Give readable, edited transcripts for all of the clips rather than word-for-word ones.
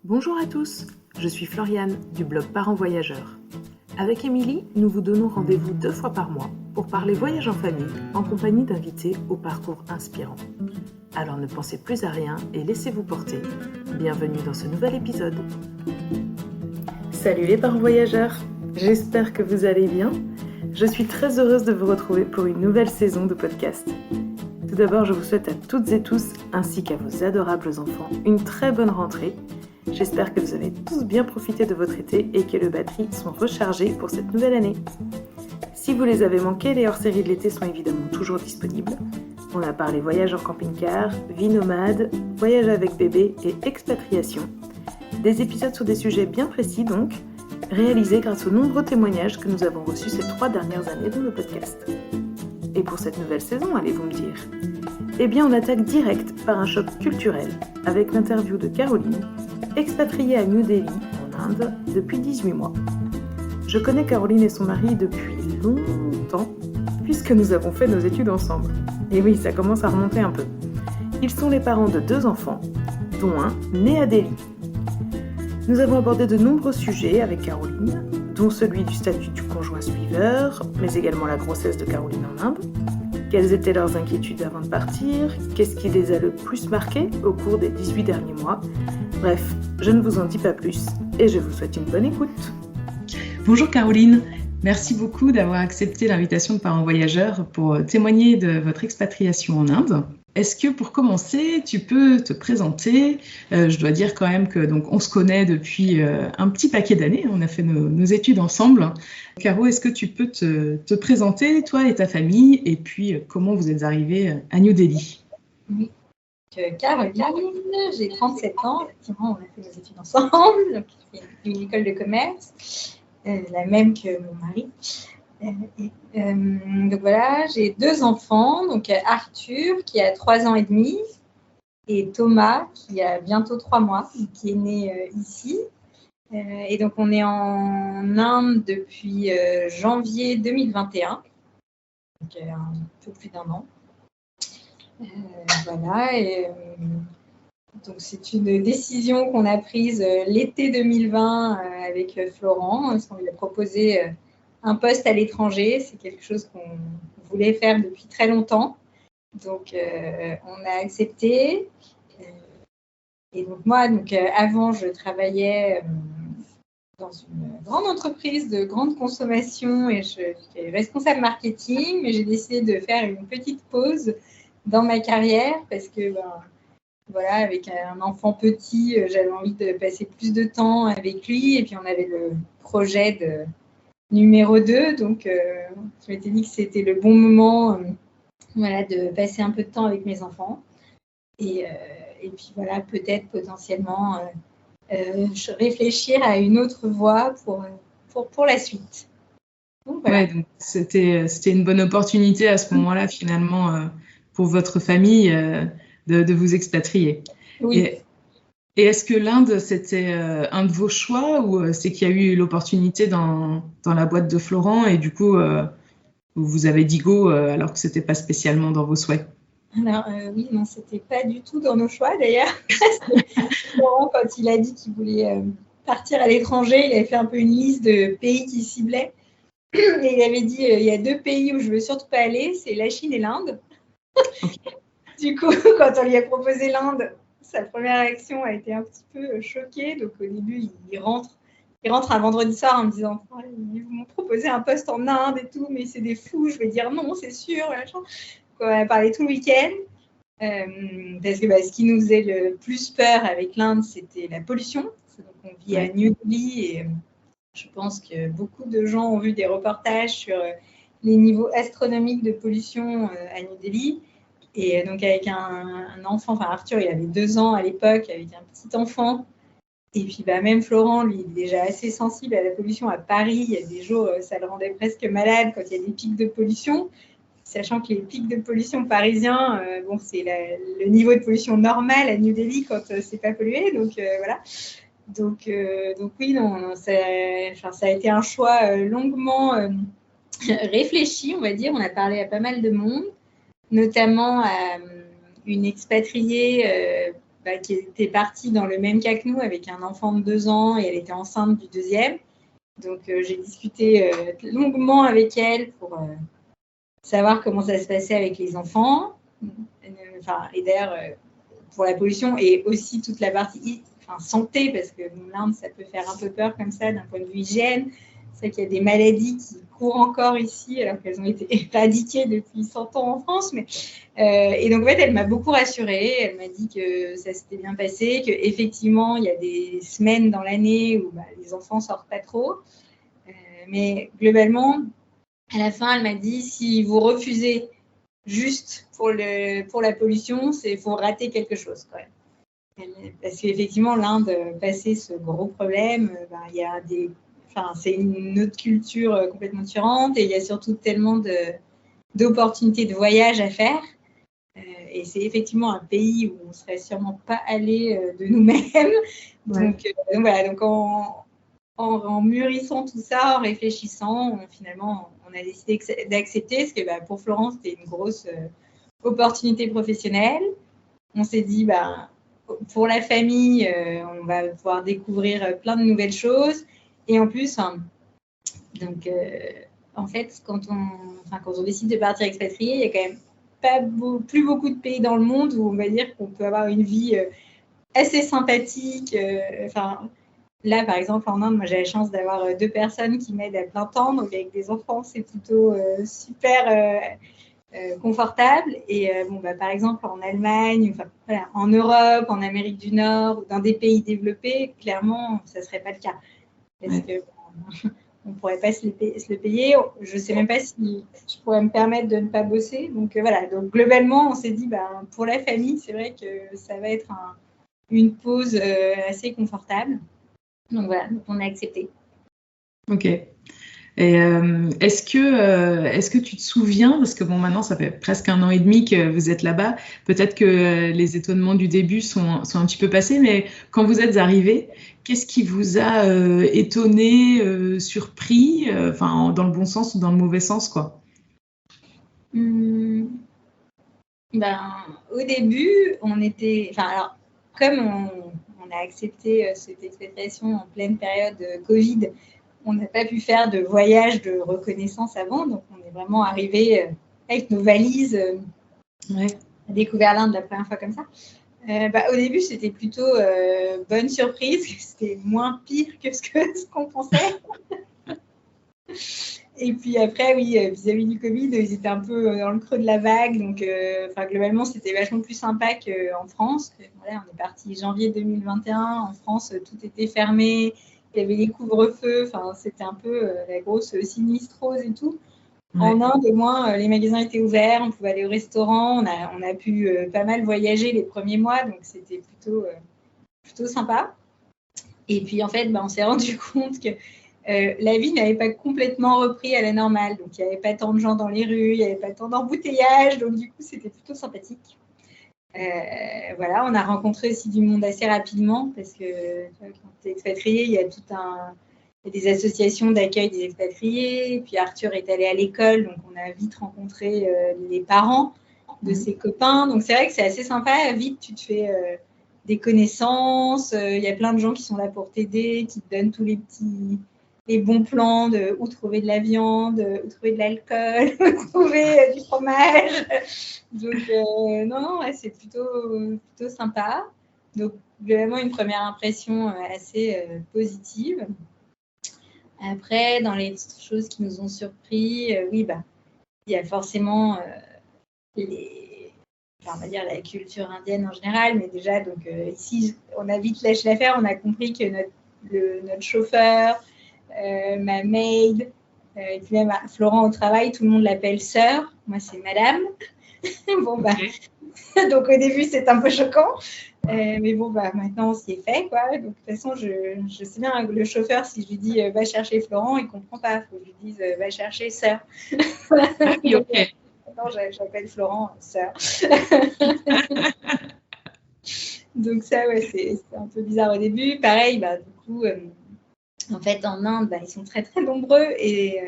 Bonjour à tous, je suis Floriane du blog Parents Voyageurs. Avec Émilie, nous vous donnons rendez-vous 2 fois par mois pour parler voyage en famille en compagnie d'invités au parcours inspirant. Alors ne pensez plus à rien et laissez-vous porter. Bienvenue dans ce nouvel épisode. Salut les parents voyageurs, j'espère que vous allez bien. Je suis très heureuse de vous retrouver pour une nouvelle saison de podcast. Tout d'abord, je vous souhaite à toutes et tous, ainsi qu'à vos adorables enfants, une très bonne rentrée. J'espère que vous avez tous bien profité de votre été et que les batteries sont rechargées pour cette nouvelle année. Si vous les avez manqués, les hors-séries de l'été sont évidemment toujours disponibles. On a parlé voyage en camping-car, vie nomade, voyage avec bébé et expatriation. Des épisodes sur des sujets bien précis donc, réalisés grâce aux nombreux témoignages que nous avons reçus ces 3 dernières années dans le podcast. Et pour cette nouvelle saison, allez-vous me dire ? Eh bien, on attaque direct par un choc culturel avec l'interview de Caroline, expatriée à New Delhi, en Inde, depuis 18 mois. Je connais Caroline et son mari depuis longtemps, puisque nous avons fait nos études ensemble. Et oui, ça commence à remonter un peu. Ils sont les parents de 2 enfants, dont un né à Delhi. Nous avons abordé de nombreux sujets avec Caroline, dont celui du statut du conjoint suiveur, mais également la grossesse de Caroline en Inde. Quelles étaient leurs inquiétudes avant de partir ? Qu'est-ce qui les a le plus marqués au cours des 18 derniers mois ? Bref, je ne vous en dis pas plus et je vous souhaite une bonne écoute. Bonjour Caroline, merci beaucoup d'avoir accepté l'invitation de Parents Voyageurs pour témoigner de votre expatriation en Inde. Est-ce que pour commencer, tu peux te présenter ? Je dois dire quand même que donc, on se connaît depuis un petit paquet d'années, on a fait nos études ensemble. Caro, est-ce que tu peux te présenter, toi et ta famille, et puis comment vous êtes arrivés à New Delhi ? Oui, Caroline, j'ai 37 ans, effectivement, on a fait nos études ensemble, donc j'ai fait une école de commerce, la même que mon mari. Donc voilà, j'ai 2 enfants, donc Arthur qui a 3 ans et demi et Thomas qui a bientôt 3 mois, qui est né ici. Et donc on est en Inde depuis janvier 2021, donc un peu plus d'1 an. Voilà, et donc c'est une décision qu'on a prise l'été 2020 avec Florent, parce qu'on lui a proposé un poste à l'étranger. C'est quelque chose qu'on voulait faire depuis très longtemps. Donc, on a accepté. Et donc, moi, avant, je travaillais dans une grande entreprise de grande consommation et j'étais responsable marketing, mais j'ai décidé de faire une petite pause dans ma carrière parce que, voilà, avec un enfant petit, j'avais envie de passer plus de temps avec lui. Et puis, on avait le projet de numéro 2, donc je m'étais dit que c'était le bon moment voilà, de passer un peu de temps avec mes enfants. Et puis voilà, peut-être potentiellement réfléchir à une autre voie pour la suite. Donc, voilà. Ouais, donc c'était une bonne opportunité à ce moment-là, finalement, pour votre famille de vous expatrier. Oui. Et est-ce que l'Inde, c'était un de vos choix ou c'est qu'il y a eu l'opportunité dans la boîte de Florent et du coup, vous avez dit go alors que ce n'était pas spécialement dans vos souhaits ? Alors oui, non, c'était pas du tout dans nos choix d'ailleurs. Florent, quand il a dit qu'il voulait partir à l'étranger, il avait fait un peu une liste de pays qu'il ciblait. Et il avait dit, il y a 2 pays où je veux surtout pas aller, c'est la Chine et l'Inde. Okay. Du coup, quand on lui a proposé l'Inde, sa première réaction a été un petit peu choquée. Donc, au début, il rentre un vendredi soir en me disant « Ils m'ont proposé un poste en Inde et tout, mais c'est des fous, je vais dire non, c'est sûr. » On a parlé tout le week-end. Parce que ce qui nous faisait le plus peur avec l'Inde, c'était la pollution. Donc, on vit à New Delhi et je pense que beaucoup de gens ont vu des reportages sur les niveaux astronomiques de pollution à New Delhi. Et donc, avec un enfant, enfin Arthur, il avait 2 ans à l'époque, avec un petit enfant. Et puis, même Florent, lui, il est déjà assez sensible à la pollution à Paris. Il y a des jours, ça le rendait presque malade quand il y a des pics de pollution. Sachant que les pics de pollution parisiens, c'est le niveau de pollution normal à New Delhi quand c'est pas pollué. Donc, voilà. Donc oui, non, ça a été un choix longuement réfléchi, on va dire. On a parlé à pas mal de monde, notamment à une expatriée qui était partie dans le même cas que nous avec un enfant de 2 ans et elle était enceinte du deuxième. Donc, j'ai discuté longuement avec elle pour savoir comment ça se passait avec les enfants. Et d'ailleurs, pour la pollution et aussi toute la partie santé, parce que l'Inde, ça peut faire un peu peur comme ça d'un point de vue hygiène. C'est vrai qu'il y a des maladies qui courent encore ici, alors qu'elles ont été éradiquées depuis 100 ans en France. Et donc, en fait, elle m'a beaucoup rassurée. Elle m'a dit que ça s'était bien passé, qu'effectivement, il y a des semaines dans l'année où les enfants ne sortent pas trop. Mais globalement, à la fin, elle m'a dit, si vous refusez juste pour la pollution, il faut rater quelque chose quand même. Parce qu'effectivement, l'Inde, passé ce gros problème, il y a c'est une autre culture complètement différente et il y a surtout tellement d'opportunités de voyage à faire. Et c'est effectivement un pays où on ne serait sûrement pas allé de nous-mêmes. Ouais. Donc voilà, donc en mûrissant tout ça, en réfléchissant, finalement, on a décidé d'accepter parce que pour Florence, c'était une grosse opportunité professionnelle. On s'est dit, pour la famille, on va pouvoir découvrir plein de nouvelles choses. Et en plus, en fait, quand on décide de partir expatrié, il y a quand même plus beaucoup de pays dans le monde où on va dire qu'on peut avoir une vie assez sympathique. Là, par exemple, en Inde, moi, j'ai la chance d'avoir 2 personnes qui m'aident à plein temps. Donc, avec des enfants, c'est plutôt super confortable. Et par exemple, en Allemagne, en Europe, en Amérique du Nord, ou dans des pays développés, clairement, ça ne serait pas le cas. Parce que on ne pourrait pas se le payer. Je ne sais même pas si je pourrais me permettre de ne pas bosser. Donc, voilà. Donc, globalement, on s'est dit, pour la famille, c'est vrai que ça va être une pause assez confortable. Donc, voilà. Donc, on a accepté. Ok. Et est-ce que tu te souviens, parce que maintenant ça fait presque 1 an et demi que vous êtes là-bas, peut-être que les étonnements du début sont un petit peu passés, mais quand vous êtes arrivés, qu'est-ce qui vous a étonné, surpris, dans le bon sens ou dans le mauvais sens, quoi? Au début, on était, comme on a accepté cette expatriation en pleine période Covid, on n'a pas pu faire de voyage de reconnaissance avant, donc on est vraiment arrivé avec nos valises, à découvert l'Inde la première fois comme ça. Au début, c'était plutôt bonne surprise, c'était moins pire que ce qu'on pensait. Et puis après, oui, vis-à-vis du Covid, ils étaient un peu dans le creux de la vague, donc globalement, c'était vachement plus sympa qu'en France. Voilà, on est parti janvier 2021, en France, tout était fermé. Il y avait les couvre-feux, c'était un peu la grosse sinistrose et tout. Ouais. En Inde, au moins, les magasins étaient ouverts, on pouvait aller au restaurant, on a pu pas mal voyager les premiers mois, donc c'était plutôt sympa. Et puis, en fait, on s'est rendu compte que la vie n'avait pas complètement repris à la normale. Donc, il n'y avait pas tant de gens dans les rues, il n'y avait pas tant d'embouteillages, donc du coup, c'était plutôt sympathique. Voilà, on a rencontré aussi du monde assez rapidement parce que quand tu es expatrié, il y a des associations d'accueil des expatriés. Et puis Arthur est allé à l'école, donc on a vite rencontré les parents de ses copains. Donc c'est vrai que c'est assez sympa. Vite, tu te fais des connaissances. Il y a plein de gens qui sont là pour t'aider, qui te donnent tous les bons plans de où trouver de la viande, où trouver de l'alcool, où trouver du fromage. Donc, c'est plutôt sympa. Donc, vraiment une première impression assez positive. Après, dans les choses qui nous ont surpris, il y a forcément on va dire la culture indienne en général, mais déjà, donc ici, on a vite lâché l'affaire, on a compris que notre chauffeur, ma maid, et puis même Florent au travail, tout le monde l'appelle sœur. Moi, c'est madame. Donc au début, c'est un peu choquant. Mais maintenant, on s'y est fait, quoi. Donc, de toute façon, je sais bien, le chauffeur, si je lui dis va chercher Florent, il ne comprend pas. Il faut que je lui dise va chercher sœur. Oui, ok. Maintenant, j'appelle Florent sœur. Donc ça, c'est un peu bizarre au début. Pareil, du coup, en fait, en Inde, ils sont très, très nombreux et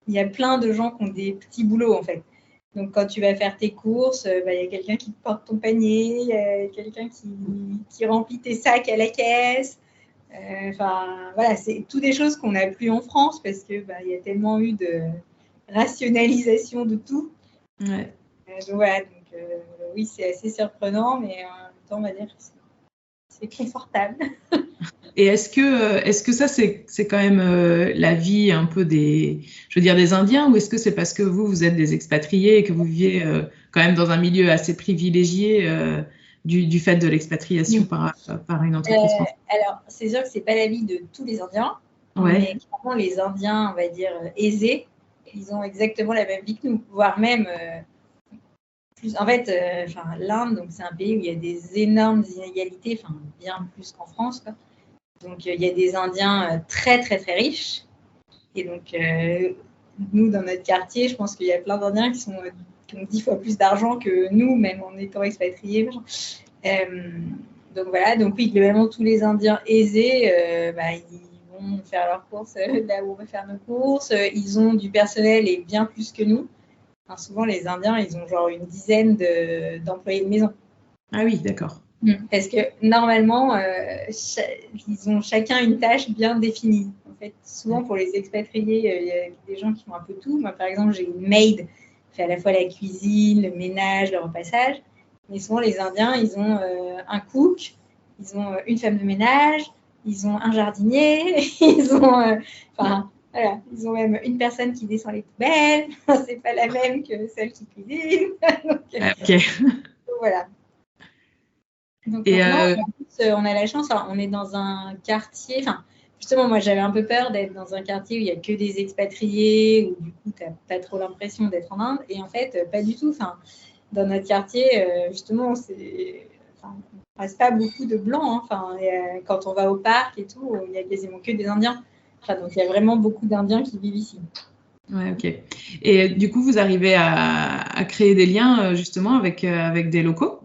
il y a plein de gens qui ont des petits boulots, en fait. Donc, quand tu vas faire tes courses, il y a quelqu'un qui te porte ton panier, il y a quelqu'un qui remplit tes sacs à la caisse. Voilà, c'est toutes des choses qu'on n'a plus en France parce que il y a tellement eu de rationalisation de tout. Ouais. Donc, voilà, oui, c'est assez surprenant, mais en même temps, on va dire que c'est confortable. Et est-ce que ça, c'est quand même la vie un peu des Indiens, ou est-ce que c'est parce que vous êtes des expatriés et que vous viviez quand même dans un milieu assez privilégié du fait de l'expatriation par une entreprise française? Alors, c'est sûr que c'est pas la vie de tous les Indiens, mais clairement, les Indiens, on va dire, aisés, ils ont exactement la même vie que nous, voire même plus. En fait, l'Inde, donc, c'est un pays où il y a des énormes inégalités, bien plus qu'en France, quoi. Donc, il y a des Indiens très, très, très riches. Et donc, nous, dans notre quartier, je pense qu'il y a plein d'Indiens qui ont 10 fois plus d'argent que nous, même en étant expatriés. Donc, voilà. Donc, oui, globalement, tous les Indiens aisés, ils vont faire leurs courses là où on va faire nos courses. Ils ont du personnel et bien plus que nous. Souvent, les Indiens, ils ont genre une dizaine d'employés de maison. Ah oui, d'accord. Parce que normalement, ils ont chacun une tâche bien définie. En fait, souvent pour les expatriés, il y a des gens qui font un peu tout. Moi, par exemple, j'ai une maid qui fait à la fois la cuisine, le ménage, le repassage. Mais souvent, les Indiens, ils ont un cook, ils ont une femme de ménage, ils ont un jardinier, ils ont, voilà, ils ont même une personne qui descend les poubelles. C'est pas la même que celle qui cuisine. Donc, voilà. Donc, on a la chance, on est dans un quartier, justement, moi, j'avais un peu peur d'être dans un quartier où il n'y a que des expatriés, où du coup, tu n'as pas trop l'impression d'être en Inde. Et en fait, pas du tout. Dans notre quartier, justement, on ne passe pas beaucoup de blancs. Quand on va au parc et tout, il n'y a quasiment que des Indiens. Donc, il y a vraiment beaucoup d'Indiens qui vivent ici. Ouais, ok. Et du coup, vous arrivez à créer des liens, justement, avec des locaux?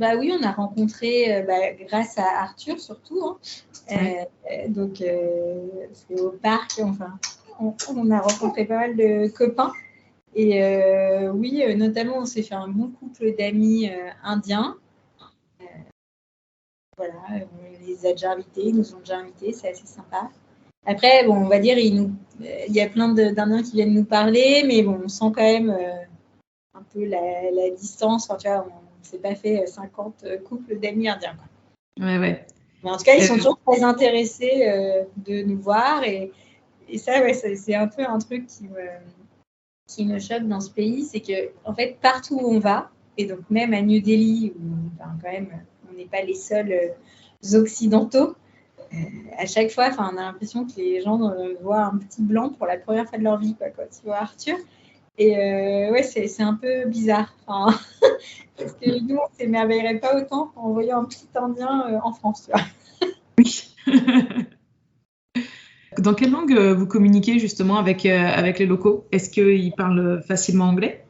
Oui, on a rencontré, grâce à Arthur surtout. Donc, c'est au parc, on a rencontré pas mal de copains. Et oui, notamment, on s'est fait un bon couple d'amis indiens. Voilà, on les a déjà invités, ils nous ont déjà invités, c'est assez sympa. Après, on va dire, il y a plein d'Indiens qui viennent nous parler, mais on sent quand même un peu la distance. Tu vois, on ne s'est pas fait 50 couples d'amis indiens, quoi. Ouais. Mais en tout cas, ils sont toujours très intéressés de nous voir. Et ça, c'est un peu un truc qui me choque dans ce pays. C'est qu'en fait, partout où on va, et donc même à New Delhi, où quand même, on n'est pas les seuls occidentaux, à chaque fois, on a l'impression que les gens voient un petit blanc pour la première fois de leur vie, quoi, quand ils voient Arthur. Et c'est un peu bizarre. Parce que nous, on ne s'émerveillerait pas autant en voyant un petit Indien en France, tu vois. Oui. Dans quelle langue vous communiquez justement avec les locaux? Est-ce qu'ils parlent facilement anglais?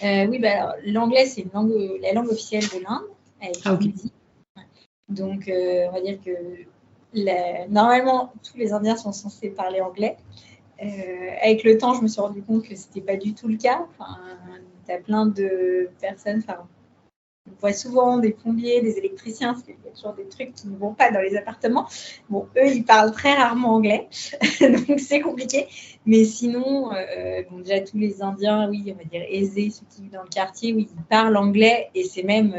Oui, alors, l'anglais, c'est la langue officielle de l'Inde, avec Hindi. Donc, on va dire que normalement, tous les Indiens sont censés parler anglais. Avec le temps, je me suis rendu compte que ce n'était pas du tout le cas. Tu as plein de personnes, on voit souvent des plombiers, des électriciens, parce qu'il y a toujours des trucs qui ne vont pas dans les appartements. Bon, eux, ils parlent très rarement anglais, donc c'est compliqué. Mais sinon, déjà tous les Indiens, oui, on va dire aisés, ceux qui vivent dans le quartier, oui, ils parlent anglais, et c'est même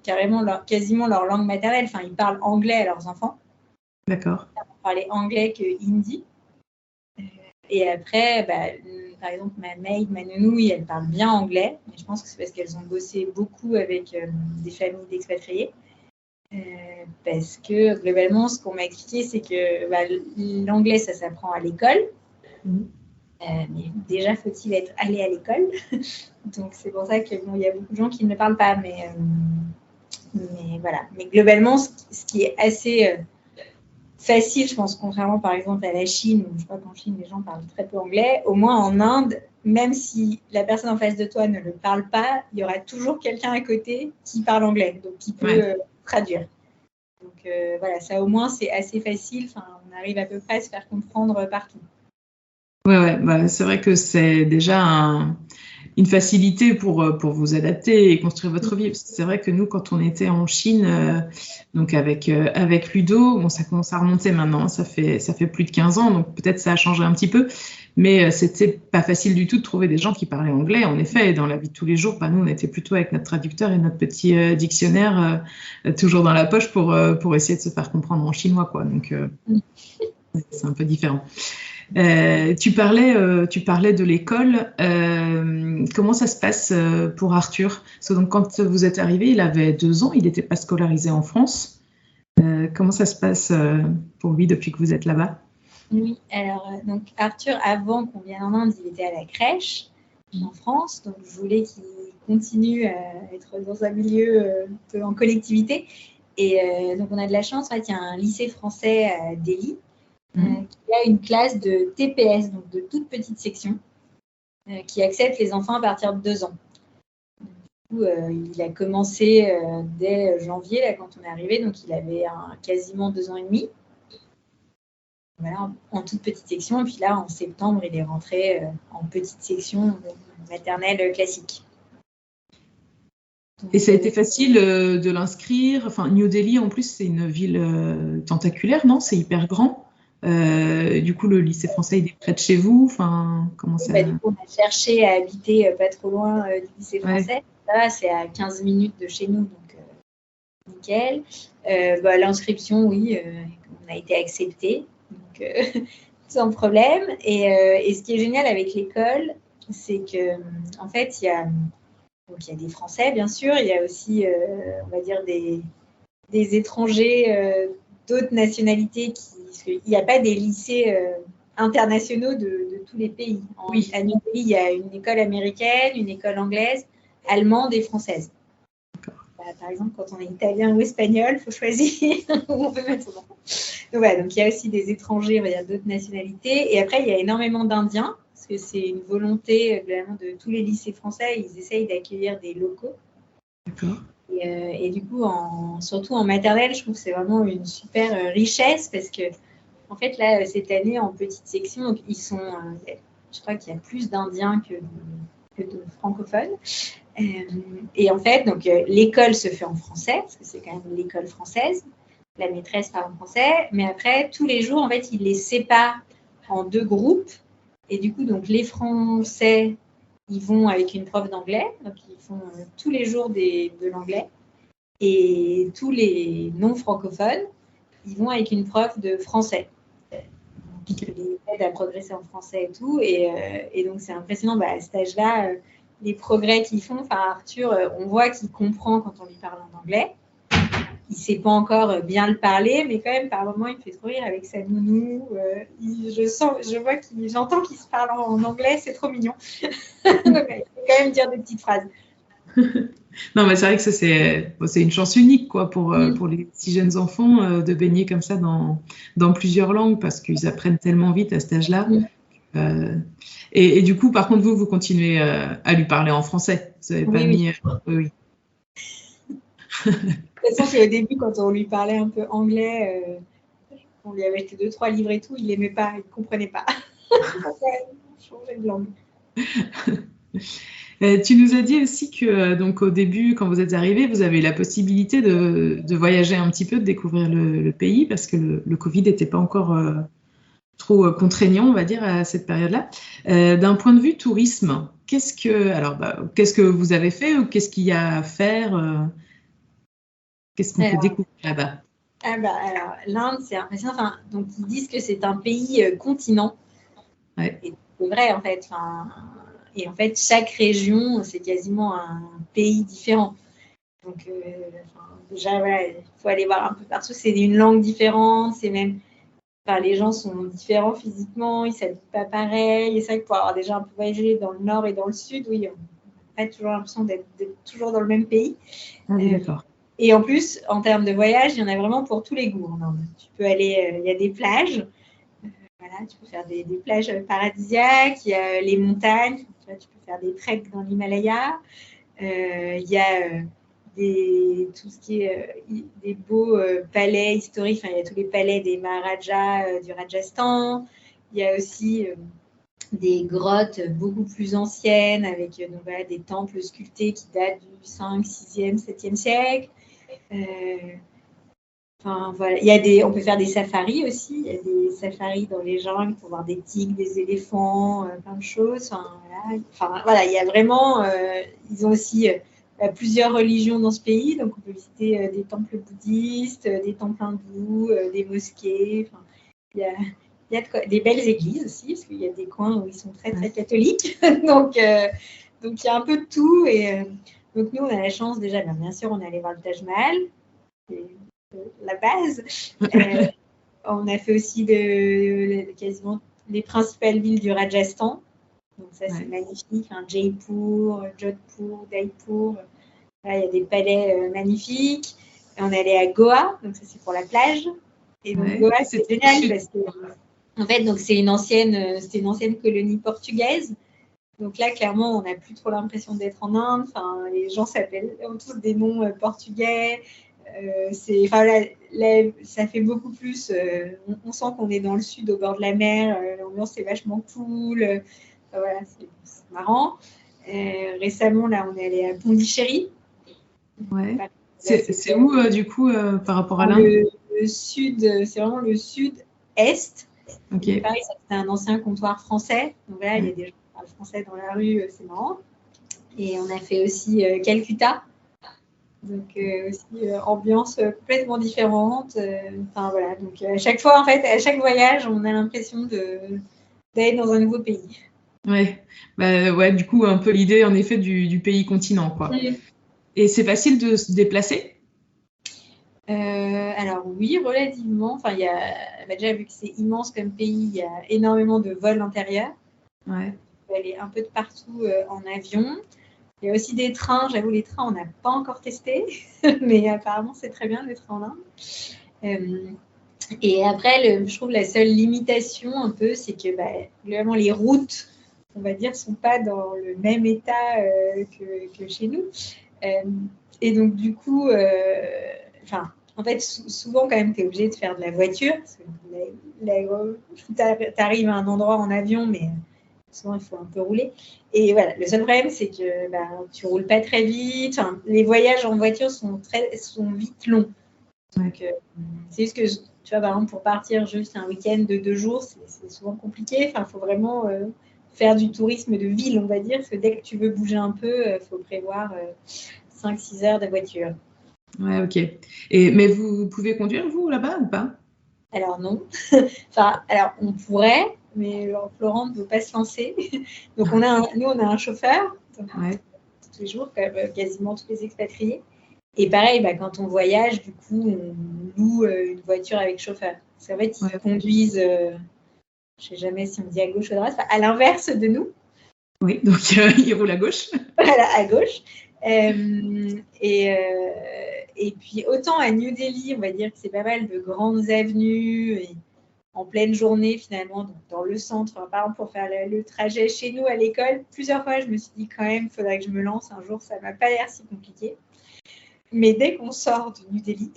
carrément quasiment leur langue maternelle. Ils parlent anglais à leurs enfants. D'accord. Ils parlent anglais que hindi. Et après, par exemple, ma maid, ma nounouille, elle parle bien anglais, mais je pense que c'est parce qu'elles ont bossé beaucoup avec des familles d'expatriés. Parce que globalement, ce qu'on m'a expliqué, c'est que l'anglais, ça s'apprend à l'école. Mais déjà, faut-il être allé à l'école? Donc, c'est pour ça qu'il y a beaucoup de gens qui ne le parlent pas. Mais voilà. Mais globalement, ce qui est assez facile, je pense, contrairement par exemple à la Chine, où je crois qu'en Chine, les gens parlent très peu anglais. Au moins en Inde, même si la personne en face de toi ne le parle pas, il y aura toujours quelqu'un à côté qui parle anglais, donc qui peut traduire. Donc voilà, ça au moins c'est assez facile. On arrive à peu près à se faire comprendre partout. Ouais, bah, c'est vrai que c'est déjà une facilité pour vous adapter et construire votre vie. Parce que c'est vrai que nous, quand on était en Chine, donc avec Ludo, bon, ça commence à remonter maintenant, ça fait plus de 15 ans, donc peut-être ça a changé un petit peu, mais c'était pas facile du tout de trouver des gens qui parlaient anglais. En effet, et dans la vie de tous les jours, bah, nous, on était plutôt avec notre traducteur et notre petit dictionnaire toujours dans la poche pour essayer de se faire comprendre en chinois, quoi. Donc, c'est un peu différent. Tu parlais de l'école. Comment ça se passe pour Arthur? Parce que donc, quand vous êtes arrivé, il avait 2 ans, il n'était pas scolarisé en France. Comment ça se passe pour lui depuis que vous êtes là-bas? Oui, alors donc Arthur, avant qu'on vienne en Inde, il était à la crèche en France, donc je voulais qu'il continue à être dans un milieu en collectivité. Et donc on a de la chance, en fait, il y a un lycée français à Delhi qui a une classe de TPS, donc de toute petite section, qui accepte les enfants à partir de 2 ans. Du coup, il a commencé dès janvier, là, quand on est arrivé, donc il avait quasiment 2 ans et demi. Voilà, en toute petite section. Et puis là, en septembre, il est rentré en petite section maternelle classique. Donc, et ça a été facile de l'inscrire. Enfin, New Delhi, en plus, c'est une ville tentaculaire, non? C'est hyper grand. Du coup, le lycée français, il est près de chez vous. Enfin, comment ça... Du coup, on a cherché à habiter pas trop loin du lycée français. Ça, c'est à 15 minutes de chez nous, donc nickel. L'inscription, oui, on a été accepté. Donc, sans problème. Et ce qui est génial avec l'école, c'est que, en fait, il y a des Français, bien sûr. Il y a aussi, on va dire, des étrangers d'autres nationalités. Il n'y a pas des lycées internationaux de tous les pays. À New Delhi, il y a une école américaine, une école anglaise, allemande et française. Par exemple, quand on est italien ou espagnol, il faut choisir où on veut mettre son enfant. Donc, voilà, donc il y a aussi des étrangers, il y a d'autres nationalités. Et après, il y a énormément d'Indiens, parce que c'est une volonté de tous les lycées français. Ils essayent d'accueillir des locaux. D'accord. Et du coup, surtout en maternelle, je trouve que c'est vraiment une super richesse, parce que, en fait, là, cette année, en petite section, donc, je crois qu'il y a plus d'Indiens que de francophones. Et en fait, donc l'école se fait en français, parce que c'est quand même l'école française. La maîtresse parle en français. Mais après, tous les jours, en fait, ils les séparent en 2 groupes. Et du coup, donc les Français, ils vont avec une prof d'anglais. Donc, ils font tous les jours de l'anglais. Et tous les non-francophones, ils vont avec une prof de français. Qui les aide à progresser en français et tout. Et donc, c'est impressionnant, à cet âge-là, les progrès qu'ils font. Enfin, Arthur, on voit qu'il comprend quand on lui parle en anglais. Il ne sait pas encore bien le parler, mais quand même, par moments, il me fait trop rire avec sa nounou. J'entends qu'il se parle en anglais, c'est trop mignon. Donc, il faut quand même dire des petites phrases. Non, mais c'est vrai que ça, c'est une chance unique, quoi, pour les si jeunes enfants de baigner comme ça dans plusieurs langues, parce qu'ils apprennent tellement vite à cet âge-là. Et du coup, par contre, vous continuez à lui parler en français. Vous n'avez pas mis... Oui. De toute façon, au début, quand on lui parlait un peu anglais, on lui avait acheté 2-3 livres et tout, il n'aimait pas, il ne comprenait pas. Changer de langue. Tu nous as dit aussi que donc au début, quand vous êtes arrivé, vous avez eu la possibilité de voyager un petit peu, de découvrir le pays, parce que le Covid n'était pas encore trop contraignant, on va dire, à cette période-là. D'un point de vue tourisme, qu'est-ce que vous avez fait ou qu'est-ce qu'il y a à faire qu'est-ce qu'on peut découvrir là-bas? Alors, l'Inde, c'est impressionnant. Enfin, donc, ils disent que c'est un pays continent. Ouais. Et c'est vrai, en fait. Et en fait, chaque région, c'est quasiment un pays différent. Donc, déjà, voilà, il faut aller voir un peu partout. C'est une langue différente. C'est même... Enfin, les gens sont différents physiquement. Ils ne s'habillent pas pareil. Et c'est vrai que pour avoir déjà un peu voyagé dans le nord et dans le sud, oui, on n'a pas toujours l'impression d'être toujours dans le même pays. Oui, d'accord. Et en plus, en termes de voyage, il y en a vraiment pour tous les goûts. Tu peux aller, il y a des plages. Voilà, tu peux faire des plages paradisiaques. Il y a les montagnes. Tu peux faire des treks dans l'Himalaya. Il y a tout ce qui est des beaux palais historiques. Enfin, il y a tous les palais des Maharajas du Rajasthan. Il y a aussi des grottes beaucoup plus anciennes avec donc, voilà, des temples sculptés qui datent du 5, 6e, 7e siècle. Enfin, voilà. On peut faire des safaris aussi. Il y a des safaris dans les jungles pour voir des tigres, des éléphants, plein de choses. Voilà, il y a vraiment. Ils ont aussi plusieurs religions dans ce pays. Donc, on peut visiter des temples bouddhistes, des temples hindous, des mosquées. Enfin, il y a des belles églises aussi, parce qu'il y a des coins où ils sont très, très catholiques. donc, il y a un peu de tout. Et donc, nous, on a la chance déjà, bien sûr, on est allé voir le Taj Mahal. La base. On a fait aussi quasiment les principales villes du Rajasthan. Donc ça, c'est magnifique. Jaipur, Jodhpur, Daipur. Là, il y a des palais magnifiques. Et on est allé à Goa. Donc ça, c'est pour la plage. Et donc Goa, c'est génial parce que en fait, donc c'était une ancienne colonie portugaise. Donc là, clairement, on n'a plus trop l'impression d'être en Inde. Enfin, les gens ont tous des noms portugais. Ça fait beaucoup plus. On sent qu'on est dans le sud, au bord de la mer. L'ambiance est vachement cool. Voilà, c'est marrant. Récemment, là, on est allé à Pondichéry. Ouais. C'est où, du coup, par rapport à l'Inde? Le sud, c'est vraiment le sud-est. Okay. Pareil, c'était un ancien comptoir français. Donc là, il y a des gens qui parlent français dans la rue, c'est marrant. Et on a fait aussi Calcutta. Donc aussi ambiance complètement différente. Enfin voilà, donc à chaque fois, en fait, à chaque voyage, on a l'impression d'aller dans un nouveau pays. Ouais, du coup, un peu l'idée, en effet, du pays continent, quoi. Et c'est facile de se déplacer? Alors oui, relativement. Enfin, déjà vu que c'est immense comme pays, il y a énormément de vols intérieurs. Ouais. On peut aller un peu de partout en avion. Il y a aussi des trains. J'avoue, les trains, on n'a pas encore testé, mais apparemment, c'est très bien, les trains en Inde. Et après, je trouve la seule limitation un peu, c'est que globalement, les routes, on va dire, ne sont pas dans le même état que chez nous. Et donc, du coup, en fait, souvent, quand même, tu es obligé de faire de la voiture. Parce que tu arrives à un endroit en avion, mais souvent, il faut un peu rouler. Et voilà, le seul problème, c'est que tu ne roules pas très vite. Enfin, les voyages en voiture sont vite longs. Donc, c'est juste que, tu vois, par exemple, pour partir juste un week-end de 2 jours, c'est souvent compliqué. Enfin, il faut vraiment faire du tourisme de ville, on va dire. Parce que dès que tu veux bouger un peu, il faut prévoir 5-6 heures de voiture. Ouais, ok. Mais vous pouvez conduire, vous, là-bas, ou pas? Alors, non. Alors, on pourrait, mais Florent ne veut pas se lancer. Donc, nous, on a un chauffeur, donc, tous les jours, comme quasiment tous les expatriés. Et pareil, quand on voyage, du coup, on loue une voiture avec chauffeur. Parce qu'en fait, ils conduisent, je ne sais jamais si on dit à gauche ou à droite, à l'inverse de nous. Oui, donc ils roulent à gauche. Voilà, à gauche. Et puis, autant à New Delhi, on va dire que c'est pas mal de grandes avenues et en pleine journée, finalement, donc dans le centre. Enfin, par exemple, pour faire le trajet chez nous à l'école, plusieurs fois, je me suis dit quand même, il faudrait que je me lance un jour. Ça m'a pas l'air si compliqué. Mais dès qu'on sort de New Delhi,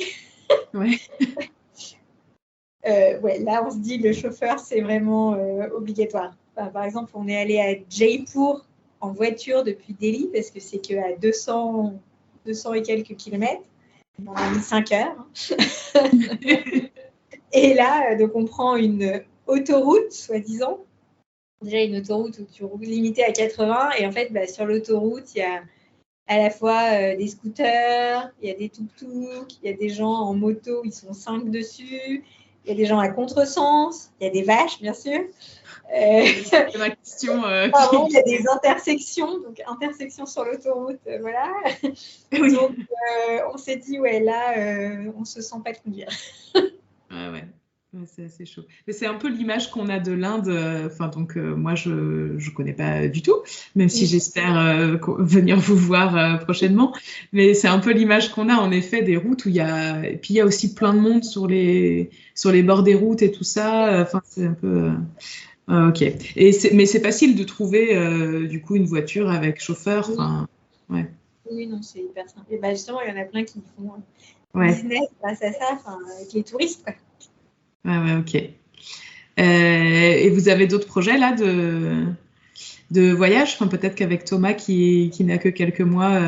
là, on se dit le chauffeur, c'est vraiment obligatoire. Enfin, par exemple, on est allé à Jaipur en voiture depuis Delhi parce que c'est qu'à 200 et quelques kilomètres. On a mis 5 heures. Et là, donc on prend une autoroute, soi-disant. Déjà, une autoroute où tu roules limité à 80. Et en fait, sur l'autoroute, il y a à la fois des scooters, il y a des tuk-tuk, il y a des gens en moto, ils sont 5 dessus, il y a des gens à contresens, il y a des vaches, bien sûr. C'est ma question. Il y a des intersections, donc intersections sur l'autoroute, voilà. Oui. Donc, on s'est dit, là, on ne se sent pas conduire. Ouais, c'est assez chaud. Mais c'est un peu l'image qu'on a de l'Inde. Moi, je ne connais pas du tout, même si j'espère venir vous voir prochainement. Mais c'est un peu l'image qu'on a, en effet, des routes où il y a... Et puis, il y a aussi plein de monde sur les bords des routes et tout ça. C'est un peu... ok. Mais c'est facile de trouver, du coup, une voiture avec chauffeur. Oui, non, c'est hyper simple. Et justement, il y en a plein qui font business grâce à ça, avec les touristes, quoi. Ouais, ok. Et vous avez d'autres projets là de voyage, enfin, peut-être qu'avec Thomas qui n'a que quelques mois.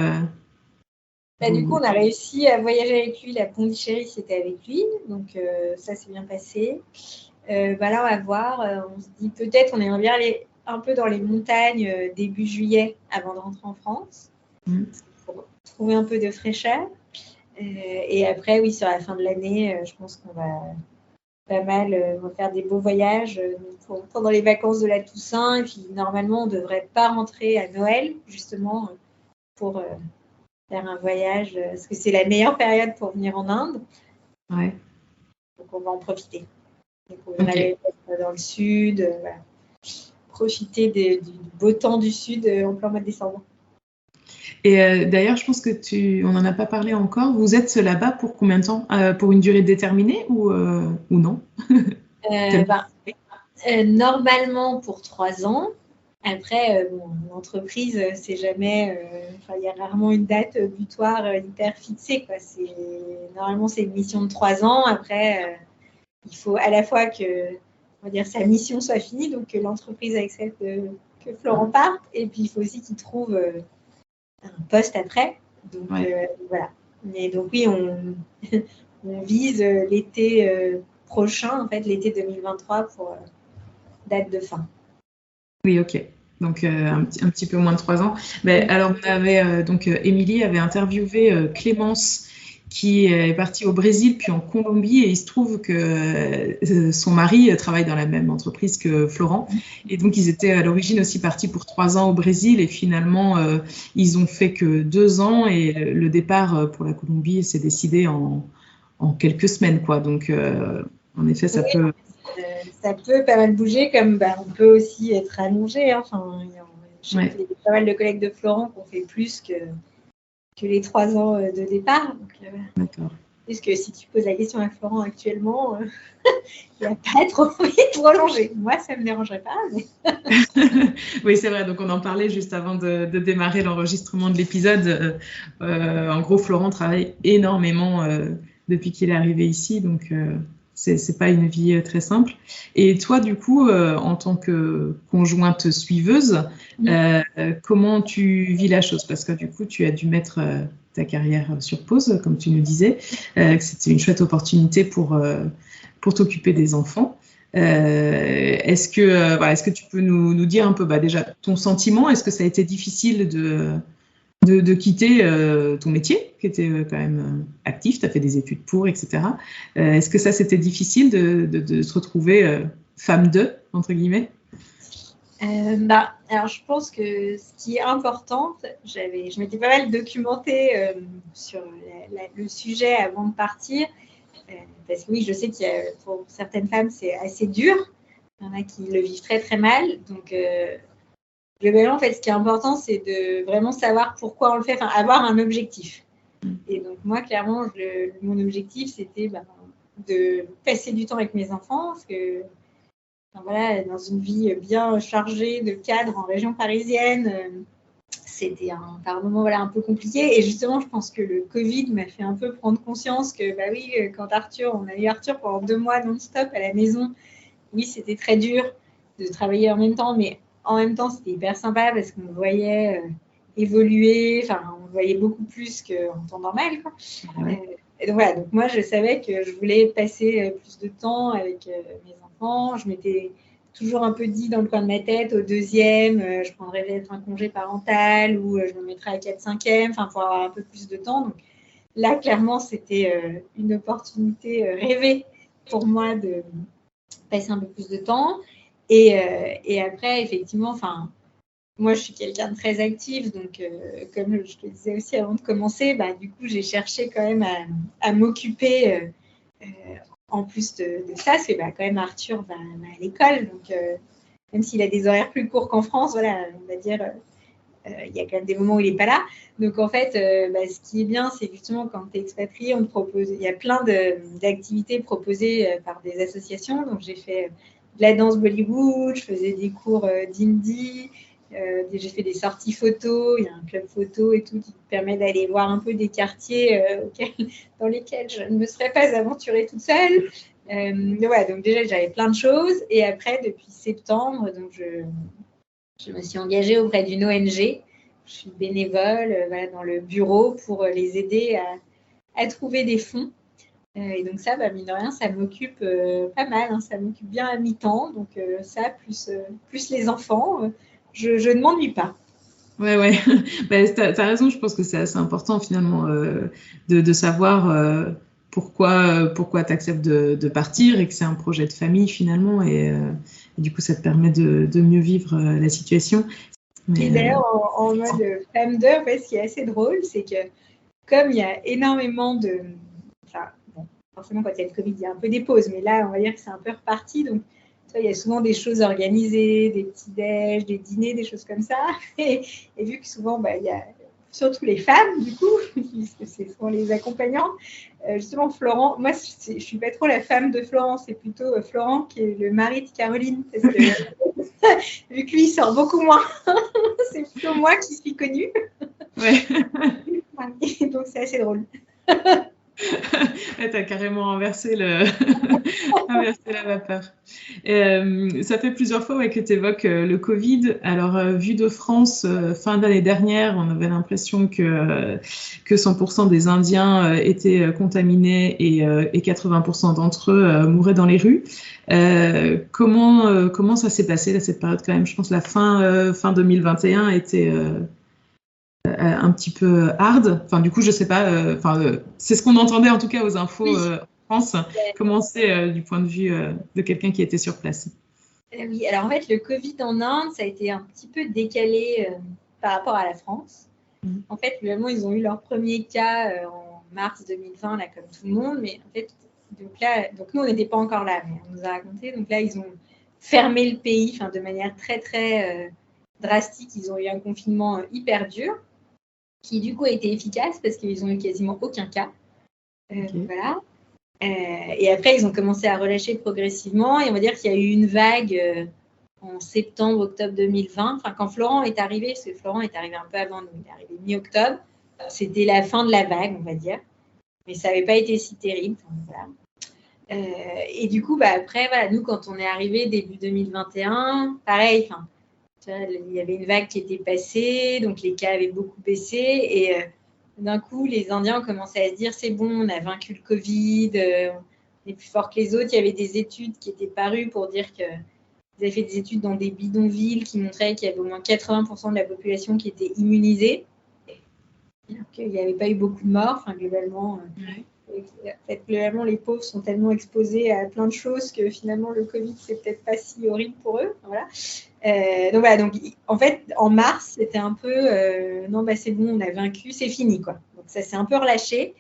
Du coup, on a réussi à voyager avec lui. La Pondichéry, c'était avec lui. Donc, ça s'est bien passé. Là, on va voir. On se dit peut-être on aimerait bien aller un peu dans les montagnes début juillet avant de rentrer en France pour trouver un peu de fraîcheur. Et après, oui, sur la fin de l'année, je pense qu'on va pas mal on va faire des beaux voyages pendant les vacances de la Toussaint. Et puis, normalement, on ne devrait pas rentrer à Noël, justement, pour faire un voyage, parce que c'est la meilleure période pour venir en Inde. Ouais. Donc, on va en profiter. Donc, on va aller dans le sud, voilà. Profiter du beau temps du sud en plein mois de décembre. Et d'ailleurs, je pense que on n'en a pas parlé encore. Vous êtes là-bas pour combien de temps? Pour une durée déterminée ou non? Normalement pour 3 ans. Après, l'entreprise, c'est jamais. Il y a rarement une date butoir hyper fixée, quoi. Normalement, c'est une mission de 3 ans. Après, il faut à la fois que, on va dire, sa mission soit finie, donc que l'entreprise accepte que Florent parte, et puis il faut aussi qu'il trouve un poste après. Donc voilà. Mais donc oui, on vise l'été prochain, en fait, l'été 2023 pour date de fin. Oui, ok. Donc un petit peu moins de 3 ans. Mais alors on avait donc Émilie avait interviewé Clémence qui est partie au Brésil puis en Colombie, et il se trouve que son mari travaille dans la même entreprise que Florent, et donc ils étaient à l'origine aussi partis pour 3 ans au Brésil, et finalement ils ont fait que 2 ans, et le départ pour la Colombie s'est décidé en quelques semaines, quoi. Donc en effet ça peut pas mal bouger, comme on peut aussi être allongé. Enfin, il y a pas mal de collègues de Florent qui ont fait plus que les 3 ans de départ. Donc, d'accord. Puisque si tu poses la question à Florent actuellement, il n'y a pas trop envie de prolonger. Moi, ça ne me dérangerait pas. Mais... Oui, c'est vrai. Donc, on en parlait juste avant de démarrer l'enregistrement de l'épisode. En gros, Florent travaille énormément depuis qu'il est arrivé ici. Donc, c'est pas une vie très simple. Et toi, du coup, en tant que conjointe suiveuse, comment tu vis la chose? Parce que du coup, tu as dû mettre ta carrière sur pause, comme tu nous disais, que c'était une chouette opportunité pour t'occuper des enfants. Est-ce que tu peux nous dire un peu déjà ton sentiment? Est-ce que ça a été difficile de quitter ton métier, qui était quand même actif, tu as fait des études pour, etc. Est-ce que ça, c'était difficile de se retrouver femme de, entre guillemets? Alors, je pense que ce qui est important, je m'étais pas mal documentée sur le sujet avant de partir, parce que oui, je sais qu'il y a, pour certaines femmes, c'est assez dur. Il y en a qui le vivent très, très mal. Donc, globalement, en fait, ce qui est important, c'est de vraiment savoir pourquoi on le fait, enfin, avoir un objectif. Et donc, moi, clairement, mon objectif, c'était de passer du temps avec mes enfants, parce que voilà, dans une vie bien chargée de cadre en région parisienne, c'était par moment un peu compliqué. Et justement, je pense que le Covid m'a fait un peu prendre conscience que, oui, quand on a eu Arthur pendant 2 mois non-stop à la maison, oui, c'était très dur de travailler en même temps, mais en même temps, c'était hyper sympa parce qu'on le voyait évoluer, enfin, on le voyait beaucoup plus qu'en temps normal, quoi. Et donc voilà, donc moi, je savais que je voulais passer plus de temps avec mes enfants. Je m'étais toujours un peu dit dans le coin de ma tête, au 2e, je prendrais peut-être un congé parental, ou je me mettrais à 4-5e, enfin, pour avoir un peu plus de temps. Donc là, clairement, c'était une opportunité rêvée pour moi de passer un peu plus de temps. Et après, effectivement, enfin, moi, je suis quelqu'un de très actif, donc comme je te disais aussi avant de commencer, du coup, j'ai cherché quand même à m'occuper en plus de ça, parce que quand même Arthur va à l'école, donc même s'il a des horaires plus courts qu'en France, voilà, on va dire, il y a quand même des moments où il n'est pas là. Donc en fait, ce qui est bien, c'est justement quand tu es expatrié, on te propose, il y a plein d'activités proposées par des associations. Donc j'ai fait de la danse Bollywood, je faisais des cours d'hindi, j'ai fait des sorties photos, il y a un club photo et tout qui te permet d'aller voir un peu des quartiers dans lesquels je ne me serais pas aventurée toute seule. Donc déjà, j'avais plein de choses. Et après, depuis septembre, donc je me suis engagée auprès d'une ONG. Je suis bénévole dans le bureau pour les aider à trouver des fonds. Et donc ça, mine de rien, ça m'occupe pas mal. Hein, ça m'occupe bien à mi-temps. Donc ça, plus les enfants, je ne m'ennuie pas. Ouais. T'as raison, je pense que c'est assez important finalement de savoir pourquoi tu acceptes de partir et que c'est un projet de famille finalement. Et du coup, ça te permet de mieux vivre la situation. Et d'ailleurs, en mode femme d'heure, ce qui est assez drôle, c'est que comme il y a énormément de... forcément, quand il y a le Covid, il y a un peu des pauses, mais là, on va dire que c'est un peu reparti. Donc, il y a souvent des choses organisées, des petits-déj, des dîners, des choses comme ça. Et vu que souvent, il y a surtout les femmes, du coup, puisque c'est souvent les accompagnants. Justement, Florent, moi, je ne suis pas trop la femme de Florent, c'est plutôt Florent qui est le mari de Caroline. Parce que, vu que lui, il sort beaucoup moins, c'est plutôt moi qui suis connue. Ouais. Et donc, c'est assez drôle. T'as carrément inversé la vapeur. Ça fait plusieurs fois que tu évoques le Covid. Alors, vu de France, fin d'année dernière, on avait l'impression que 100% des Indiens étaient contaminés et 80% d'entre eux mouraient dans les rues. Comment ça s'est passé, là, cette période quand même? Je pense que la fin 2021 était... un petit peu hard. Enfin, du coup, je sais pas. C'est ce qu'on entendait en tout cas aux infos en France. Comment c'est du point de vue de quelqu'un qui était sur place? Oui, alors en fait, le Covid en Inde, ça a été un petit peu décalé par rapport à la France. En fait, finalement, ils ont eu leur premier cas en mars 2020, là, comme tout le monde. Mais en fait, donc nous, on n'était pas encore là, mais on nous a raconté. Donc là, ils ont fermé le pays, de manière très, très drastique. Ils ont eu un confinement hyper dur, qui du coup a été efficace parce qu'ils ont eu quasiment aucun cas. Voilà. Et après, ils ont commencé à relâcher progressivement. Et on va dire qu'il y a eu une vague en septembre, octobre 2020. Quand Florent est arrivé, parce que Florent est arrivé un peu avant nous, il est arrivé mi-octobre. C'était la fin de la vague, on va dire. Mais ça n'avait pas été si terrible. Voilà. Et du coup, après, nous, quand on est arrivé début 2021, pareil, il y avait une vague qui était passée, donc les cas avaient beaucoup baissé. Et d'un coup, les Indiens ont commencé à se dire c'est bon, on a vaincu le Covid, on est plus fort que les autres. Il y avait des études qui étaient parues pour dire qu'ils avaient fait des études dans des bidonvilles qui montraient qu'il y avait au moins 80% de la population qui était immunisée. Alors qu'il n'y avait pas eu beaucoup de morts, globalement. Globalement, les pauvres sont tellement exposés à plein de choses que finalement, le Covid, c'est peut-être pas si horrible pour eux. Voilà. Donc en fait, en mars, c'était un peu non, c'est bon, on a vaincu, c'est fini, quoi. Donc ça s'est un peu relâché.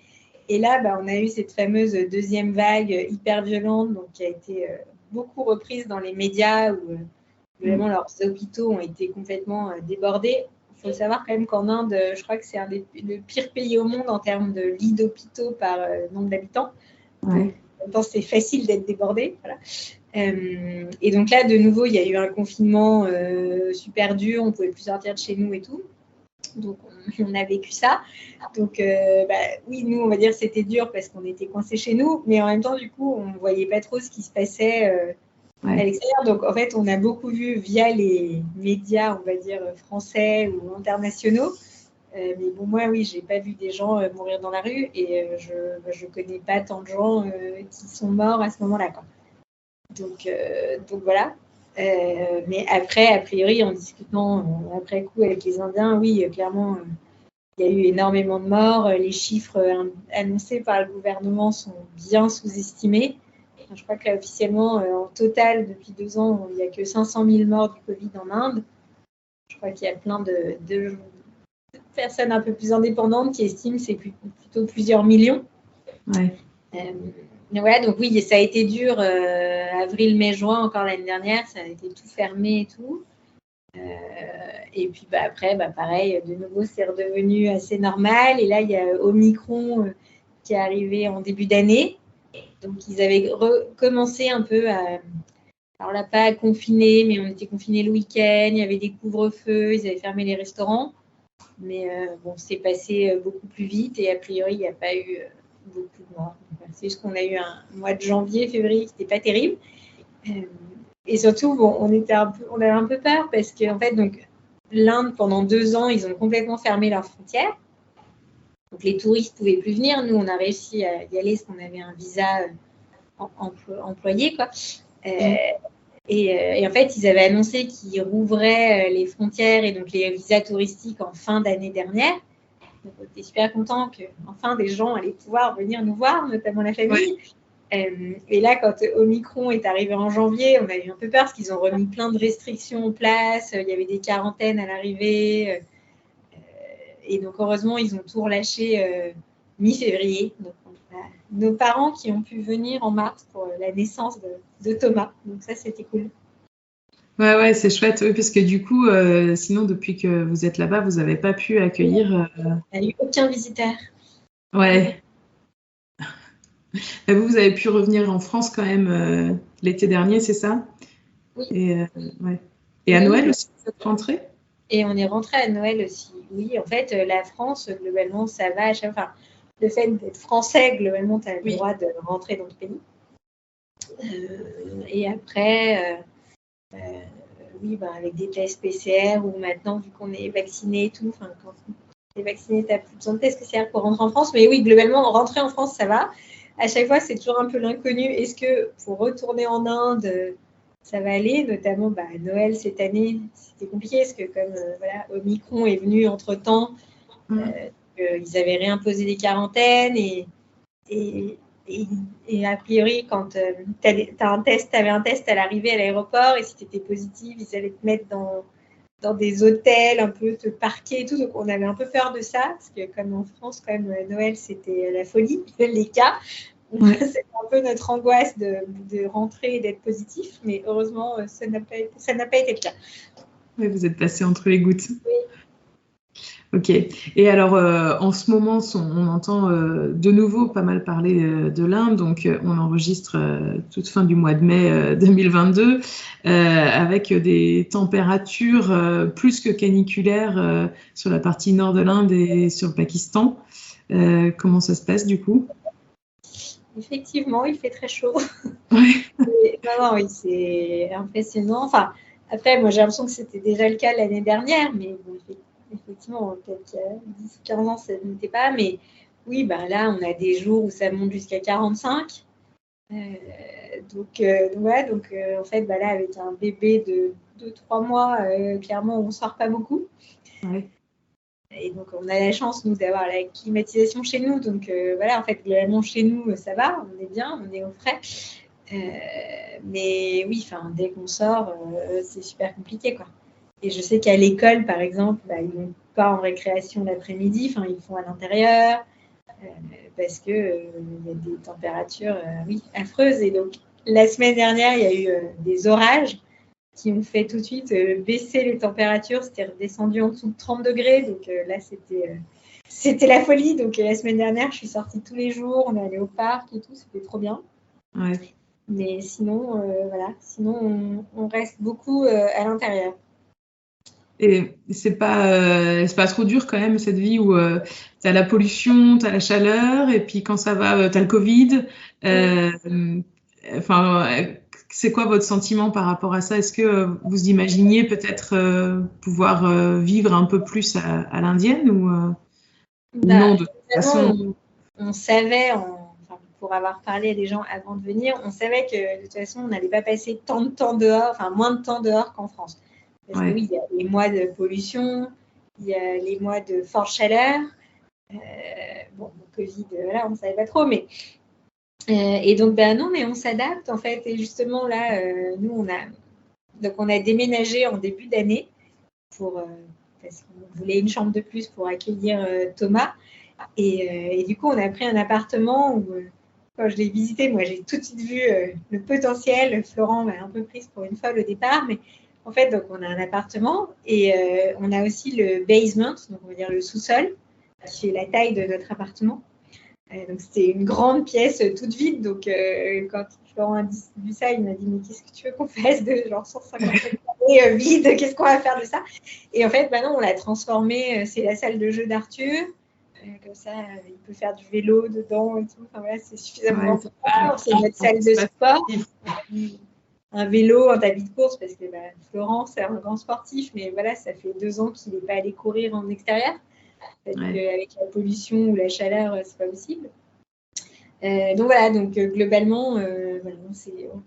Et là, on a eu cette fameuse deuxième vague hyper violente, donc qui a été beaucoup reprise dans les médias où vraiment leurs hôpitaux ont été complètement débordés. Il faut savoir quand même qu'en Inde, je crois que c'est le pire pays au monde en termes de lits d'hôpitaux par nombre d'habitants. Ouais. En même temps, c'est facile d'être débordé. Voilà. Et donc là, de nouveau, il y a eu un confinement super dur. On ne pouvait plus sortir de chez nous et tout. Donc, on a vécu ça. Donc, oui, nous, on va dire que c'était dur parce qu'on était coincés chez nous. Mais en même temps, du coup, on ne voyait pas trop ce qui se passait à l'extérieur. Donc, en fait, on a beaucoup vu via les médias, on va dire, français ou internationaux. Mais bon, moi, oui, je n'ai pas vu des gens mourir dans la rue. Et je ne connais pas tant de gens qui sont morts à ce moment-là, quoi. Donc voilà. Mais après, a priori, en discutant après coup avec les Indiens, oui, clairement, il y a eu énormément de morts. Les chiffres annoncés par le gouvernement sont bien sous-estimés. Je crois que là, officiellement, en total, depuis 2 ans, il n'y a que 500 000 morts du Covid en Inde. Je crois qu'il y a plein de personnes un peu plus indépendantes qui estiment que c'est plutôt plusieurs millions. Ouais. Ouais, donc oui, ça a été dur, avril, mai, juin, encore l'année dernière, ça a été tout fermé et tout. Et puis après, pareil, de nouveau, c'est redevenu assez normal. Et là, il y a Omicron qui est arrivé en début d'année. Donc, ils avaient recommencé un peu alors là, pas à confiner, mais on était confinés le week-end, il y avait des couvre-feux, ils avaient fermé les restaurants. Mais bon, c'est passé beaucoup plus vite et a priori, il n'y a pas eu beaucoup de morts. C'est juste qu'on a eu un mois de janvier, février qui n'était pas terrible. Et surtout, bon, on avait un peu peur parce qu'en fait, donc, l'Inde, pendant 2 ans, ils ont complètement fermé leurs frontières. Donc, les touristes ne pouvaient plus venir. Nous, on a réussi à y aller parce qu'on avait un visa employé, quoi. Et en fait, ils avaient annoncé qu'ils rouvraient les frontières et donc les visas touristiques en fin d'année dernière. Donc, on était super contents qu'enfin des gens allaient pouvoir venir nous voir, notamment la famille. Et là, quand Omicron est arrivé en janvier, on a eu un peu peur parce qu'ils ont remis plein de restrictions en place. Il y avait des quarantaines à l'arrivée. Et donc, heureusement, ils ont tout relâché mi-février. Donc, on a nos parents qui ont pu venir en mars pour la naissance de Thomas. Donc, ça, c'était cool. Ouais, c'est chouette, oui, parce que du coup, sinon, depuis que vous êtes là-bas, vous n'avez pas pu accueillir... Il n'y a eu aucun visiteur. Ouais. Et vous avez pu revenir en France quand même l'été dernier, c'est ça? Oui. Et à Noël aussi, vous êtes rentré? Et on est rentré à Noël aussi. Oui, en fait, la France, globalement, ça va. Enfin, le fait d'être français, globalement, tu as le droit de rentrer dans le pays. Et après... oui, avec des tests PCR ou maintenant, vu qu'on est vacciné et tout, quand tu es vacciné, tu n'as plus besoin de tests PCR pour rentrer en France. Mais oui, globalement, rentrer en France, ça va. À chaque fois, c'est toujours un peu l'inconnu. Est-ce que pour retourner en Inde, ça va aller? Notamment, Noël cette année, c'était compliqué parce que comme Omicron est venu entre-temps, ils avaient réimposé des quarantaines et a priori, quand tu avais un test à l'arrivée à l'aéroport et si tu étais positive, ils allaient te mettre dans des hôtels, un peu te parquer et tout. Donc, on avait un peu peur de ça parce que comme en France, quand même, Noël, c'était la folie, les cas. C'était un peu notre angoisse de rentrer et d'être positif. Mais heureusement, ça n'a pas été le cas. Oui, vous êtes passé entre les gouttes. Oui. Ok. Et alors, en ce moment, on entend de nouveau pas mal parler de l'Inde. Donc, on enregistre toute fin du mois de mai 2022 avec des températures plus que caniculaires sur la partie nord de l'Inde et sur le Pakistan. Comment ça se passe du coup? Effectivement, il fait très chaud. Ouais. Oui, c'est impressionnant. Enfin, après, moi, j'ai l'impression que c'était déjà le cas l'année dernière, mais bon, effectivement, peut-être qu'il y a 10-15 ans, ça n'était pas. Mais oui, là, on a des jours où ça monte jusqu'à 45. Donc, en fait, là, avec un bébé de 2-3 mois, clairement, on ne sort pas beaucoup. Ouais. Et donc, on a la chance, nous, d'avoir la climatisation chez nous. Donc, en fait, globalement, chez nous, ça va, on est bien, on est au frais. Mais oui, dès qu'on sort, c'est super compliqué, quoi. Et je sais qu'à l'école, par exemple, ils ne vont pas en récréation l'après-midi, ils font à l'intérieur parce qu'il y a des températures affreuses. Et donc, la semaine dernière, il y a eu des orages qui ont fait tout de suite baisser les températures. C'était redescendu en dessous de 30 degrés. Donc là, c'était la folie. Donc la semaine dernière, je suis sortie tous les jours. On est allé au parc et tout. C'était trop bien. Ouais. Mais sinon, sinon on reste beaucoup à l'intérieur. Et c'est pas trop dur quand même cette vie où tu as la pollution, tu as la chaleur, et puis quand ça va, tu as le Covid. C'est quoi votre sentiment par rapport à ça? Est-ce que vous imaginiez peut-être pouvoir vivre un peu plus à l'indienne ou non, de toute façon? On savait, pour avoir parlé à des gens avant de venir, on savait que de toute façon, on n'allait pas passer tant de temps dehors, moins de temps dehors qu'en France. Parce que oui, il y a les mois de pollution, il y a les mois de forte chaleur. Le Covid, on ne savait pas trop, mais... et donc, non, mais on s'adapte, en fait. Et justement, là, nous, on a déménagé en début d'année parce qu'on voulait une chambre de plus pour accueillir Thomas. Et du coup, on a pris un appartement où, quand je l'ai visité, moi, j'ai tout de suite vu le potentiel. Florent m'a un peu prise pour une folle au départ, mais en fait, donc, on a un appartement et on a aussi le basement, donc on va dire le sous-sol, qui fait la taille de notre appartement. Donc, c'était une grande pièce toute vide. Donc, quand Florent a vu ça, il m'a dit « Mais qu'est-ce que tu veux qu'on fasse de genre 150 mètres vide? Qu'est-ce qu'on va faire de ça ?» Et en fait, non, on l'a transformé. C'est la salle de jeu d'Arthur. Comme ça, il peut faire du vélo dedans et tout. Enfin, voilà, c'est suffisamment Ouais, grand. C'est notre salle de sport. Un vélo, un tapis de course, parce que Florent, c'est un grand sportif, mais voilà, ça fait 2 ans qu'il n'est pas allé courir en extérieur. Parce qu'avec la pollution ou la chaleur, c'est pas possible. Donc voilà, globalement, voilà,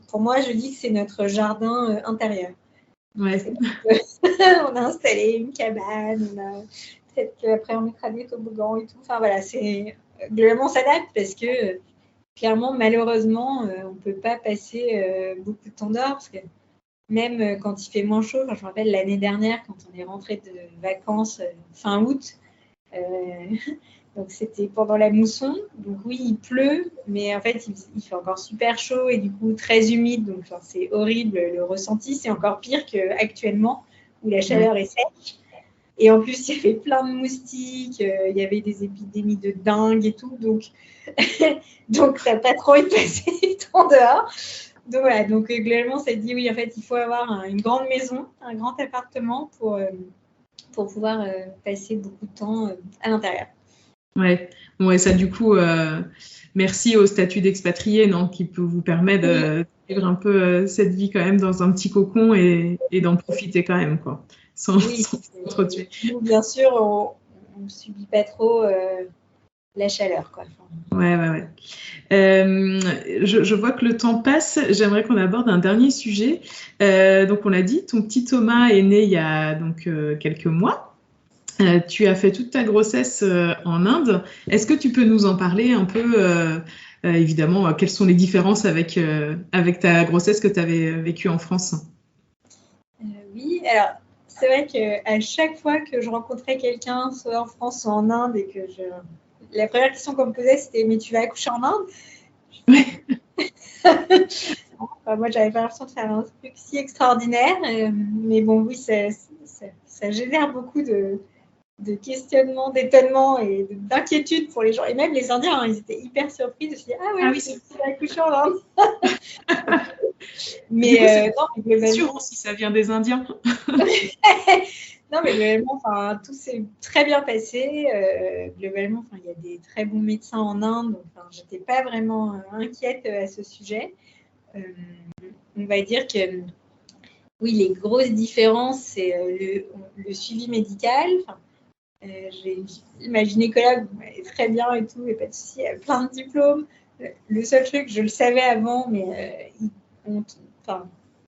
pour moi, je dis que c'est notre jardin intérieur. Ouais. On a installé une cabane, peut-être qu'après on mettra des toboggans et tout. Enfin voilà, globalement on s'adapte parce que clairement, malheureusement, on ne peut pas passer beaucoup de temps dehors parce que même quand il fait moins chaud, je me rappelle l'année dernière quand on est rentré de vacances fin août, donc c'était pendant la mousson. Donc oui, il pleut, mais en fait il fait encore super chaud et du coup très humide. Donc c'est horrible le ressenti. C'est encore pire qu'actuellement où la chaleur est sèche. Et en plus, il y avait plein de moustiques, il y avait des épidémies de dingue et tout. Donc t'as pas trop envie de passer du temps dehors. Donc voilà, globalement, ça dit oui, en fait, il faut avoir une grande maison, un grand appartement pour pouvoir passer beaucoup de temps à l'intérieur. Ouais. Bon, et ça, du coup, merci au statut d'expatrié, non, qui peut vous permettre de vivre un peu cette vie quand même dans un petit cocon et d'en profiter quand même, quoi, sans trop tuer. Nous, bien sûr, on ne subit pas trop la chaleur, quoi. Ouais. Je vois que le temps passe. J'aimerais qu'on aborde un dernier sujet. Donc, on l'a dit, ton petit Thomas est né il y a donc quelques mois. Tu as fait toute ta grossesse en Inde. Est-ce que tu peux nous en parler un peu évidemment, quelles sont les différences avec ta grossesse que tu avais vécue en France? Oui, alors c'est vrai qu'à chaque fois que je rencontrais quelqu'un, soit en France, soit en Inde, et que la première question qu'on me posait, c'était « Mais tu vas accoucher en Inde ?» Moi, j'avais pas l'impression de faire un truc si extraordinaire. Mais bon, oui, ça génère beaucoup de questionnements, d'étonnements et d'inquiétudes pour les gens. Et même les Indiens, ils étaient hyper surpris de se dire « Ah oui, tu vas accoucher en Inde ?» Mais c'est sûr si ça vient des Indiens. Non, mais globalement, tout s'est très bien passé. Globalement, il y a des très bons médecins en Inde, donc je n'étais pas vraiment inquiète à ce sujet. On va dire que oui, les grosses différences, c'est le suivi médical. Ma gynécologue est très bien et tout, et pas de souci, elle a plein de diplômes. Le seul truc, je le savais avant, mais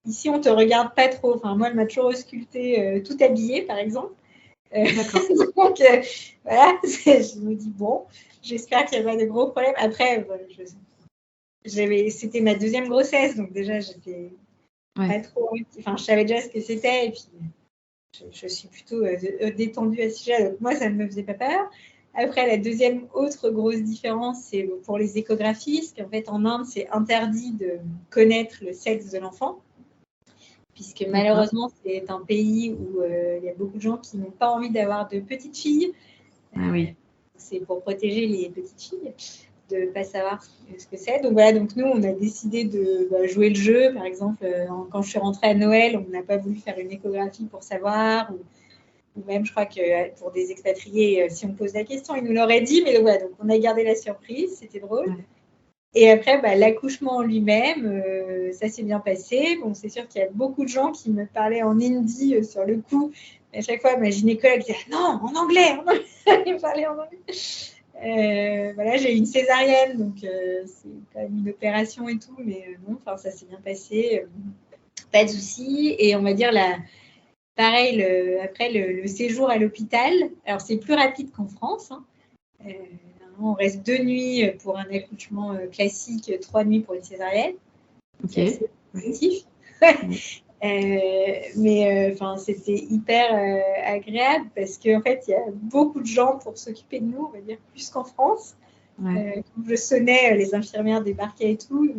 ici, on ne te regarde pas trop. Enfin, moi, elle m'a toujours auscultée tout habillée, par exemple. Donc, voilà, je me dis, bon, j'espère qu'il n'y a pas de gros problèmes. Après, c'était ma deuxième grossesse, donc déjà, j'étais pas trop... Enfin, je savais déjà ce que c'était, et puis je suis plutôt détendue à ce sujet, donc moi, ça ne me faisait pas peur. Après, la deuxième autre grosse différence, c'est pour les échographies, parce qu'en fait, en Inde, c'est interdit de connaître le sexe de l'enfant, puisque malheureusement, c'est un pays où il y a beaucoup de gens qui n'ont pas envie d'avoir de petites filles. C'est pour protéger les petites filles, de ne pas savoir ce que c'est. Donc voilà, donc nous, on a décidé de jouer le jeu. Par exemple, quand je suis rentrée à Noël, on n'a pas voulu faire une échographie pour savoir, ou même, je crois que pour des expatriés, si on pose la question, ils nous l'auraient dit. Mais voilà, donc on a gardé la surprise, c'était drôle. Et après, l'accouchement en lui-même, ça s'est bien passé. Bon, c'est sûr qu'il y a beaucoup de gens qui me parlaient en hindi sur le coup. À chaque fois, ma gynécologue disait « Non, en anglais !» Elle parlait en anglais. Voilà, j'ai eu une césarienne, donc c'est quand même une opération et tout. Mais bon, ça s'est bien passé. Pas de souci. Et on va dire, pareil, après le séjour à l'hôpital, alors c'est plus rapide qu'en France, hein. On reste 2 nuits pour un accouchement classique, 3 nuits pour une césarienne. C'est positif. Mais c'était hyper agréable parce qu'en fait, il y a beaucoup de gens pour s'occuper de nous, on va dire, plus qu'en France. Quand je sonnais, les infirmières débarquaient et tout.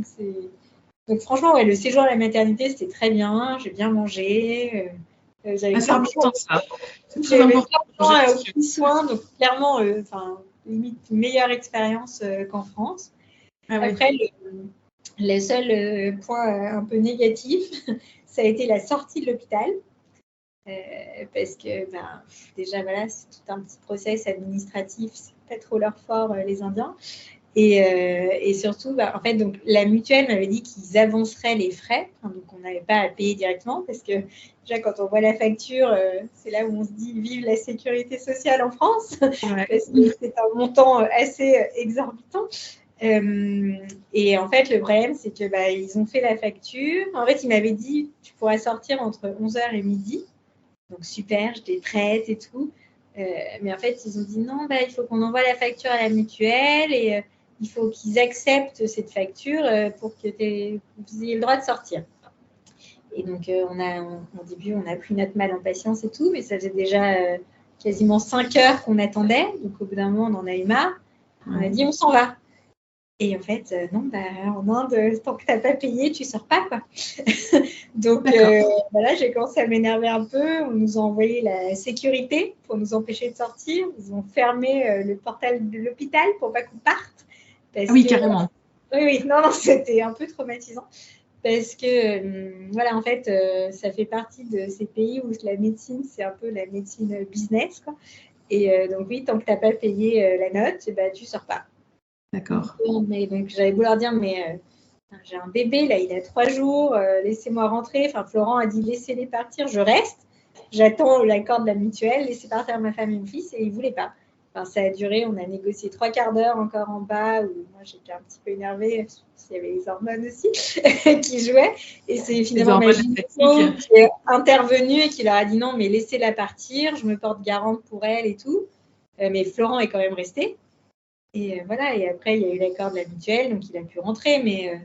Donc franchement, le séjour à la maternité, c'était très bien. J'ai bien mangé. J'avais c'est important, ça. C'est très j'avais important. Aucun soin, donc clairement, limite meilleure expérience qu'en France. Après, le seul point un peu négatif, ça a été la sortie de l'hôpital. Parce que déjà, voilà, c'est tout un petit process administratif. C'est pas trop leur fort, les Indiens. Et surtout, en fait, donc, la mutuelle m'avait dit qu'ils avanceraient les frais, donc on n'avait pas à payer directement, parce que déjà, quand on voit la facture, c'est là où on se dit « vive la sécurité sociale en France », parce que c'est un montant assez exorbitant. Et en fait, le problème, c'est que ils ont fait la facture. En fait, ils m'avaient dit « tu pourras sortir entre 11h et midi ». Donc, super, j'étais prête et tout. Mais en fait, ils ont dit « non, il faut qu'on envoie la facture à la mutuelle et il faut qu'ils acceptent cette facture pour que vous ayez le droit de sortir. » Et donc, au début, on a pris notre mal en patience et tout, mais ça faisait déjà quasiment 5 heures qu'on attendait. Donc, au bout d'un moment, on en a eu marre. On a dit, on s'en va. Et en fait, non, en Inde, tant que tu n'as pas payé, tu ne sors pas, quoi. Donc, voilà, j'ai commencé à m'énerver un peu. On nous a envoyé la sécurité pour nous empêcher de sortir. Ils ont fermé le portail de l'hôpital pour pas qu'on parte. Oui, carrément. Oui, non, c'était un peu traumatisant. Parce que, voilà, en fait, ça fait partie de ces pays où la médecine, c'est un peu la médecine business, quoi. Et donc, oui, tant que tu n'as pas payé la note, tu ne sors pas. D'accord. Donc, j'avais beau leur dire, mais j'ai un bébé, là, il a 3 jours, laissez-moi rentrer. Enfin, Florent a dit, laissez-les partir, je reste. J'attends l'accord de la mutuelle, laissez partir ma femme et mon fils, et ils ne voulaient pas. Enfin, ça a duré, on a négocié 3 quarts d'heure encore en bas, où moi, j'étais un petit peu énervée, parce qu'il y avait les hormones aussi qui jouaient. Et c'est finalement ma gynéco qui est intervenue et qui leur a dit, non, mais laissez-la partir, je me porte garante pour elle et tout. Mais Florent est quand même resté. Et voilà, et après, il y a eu l'accord de la mutuelle, donc il a pu rentrer, mais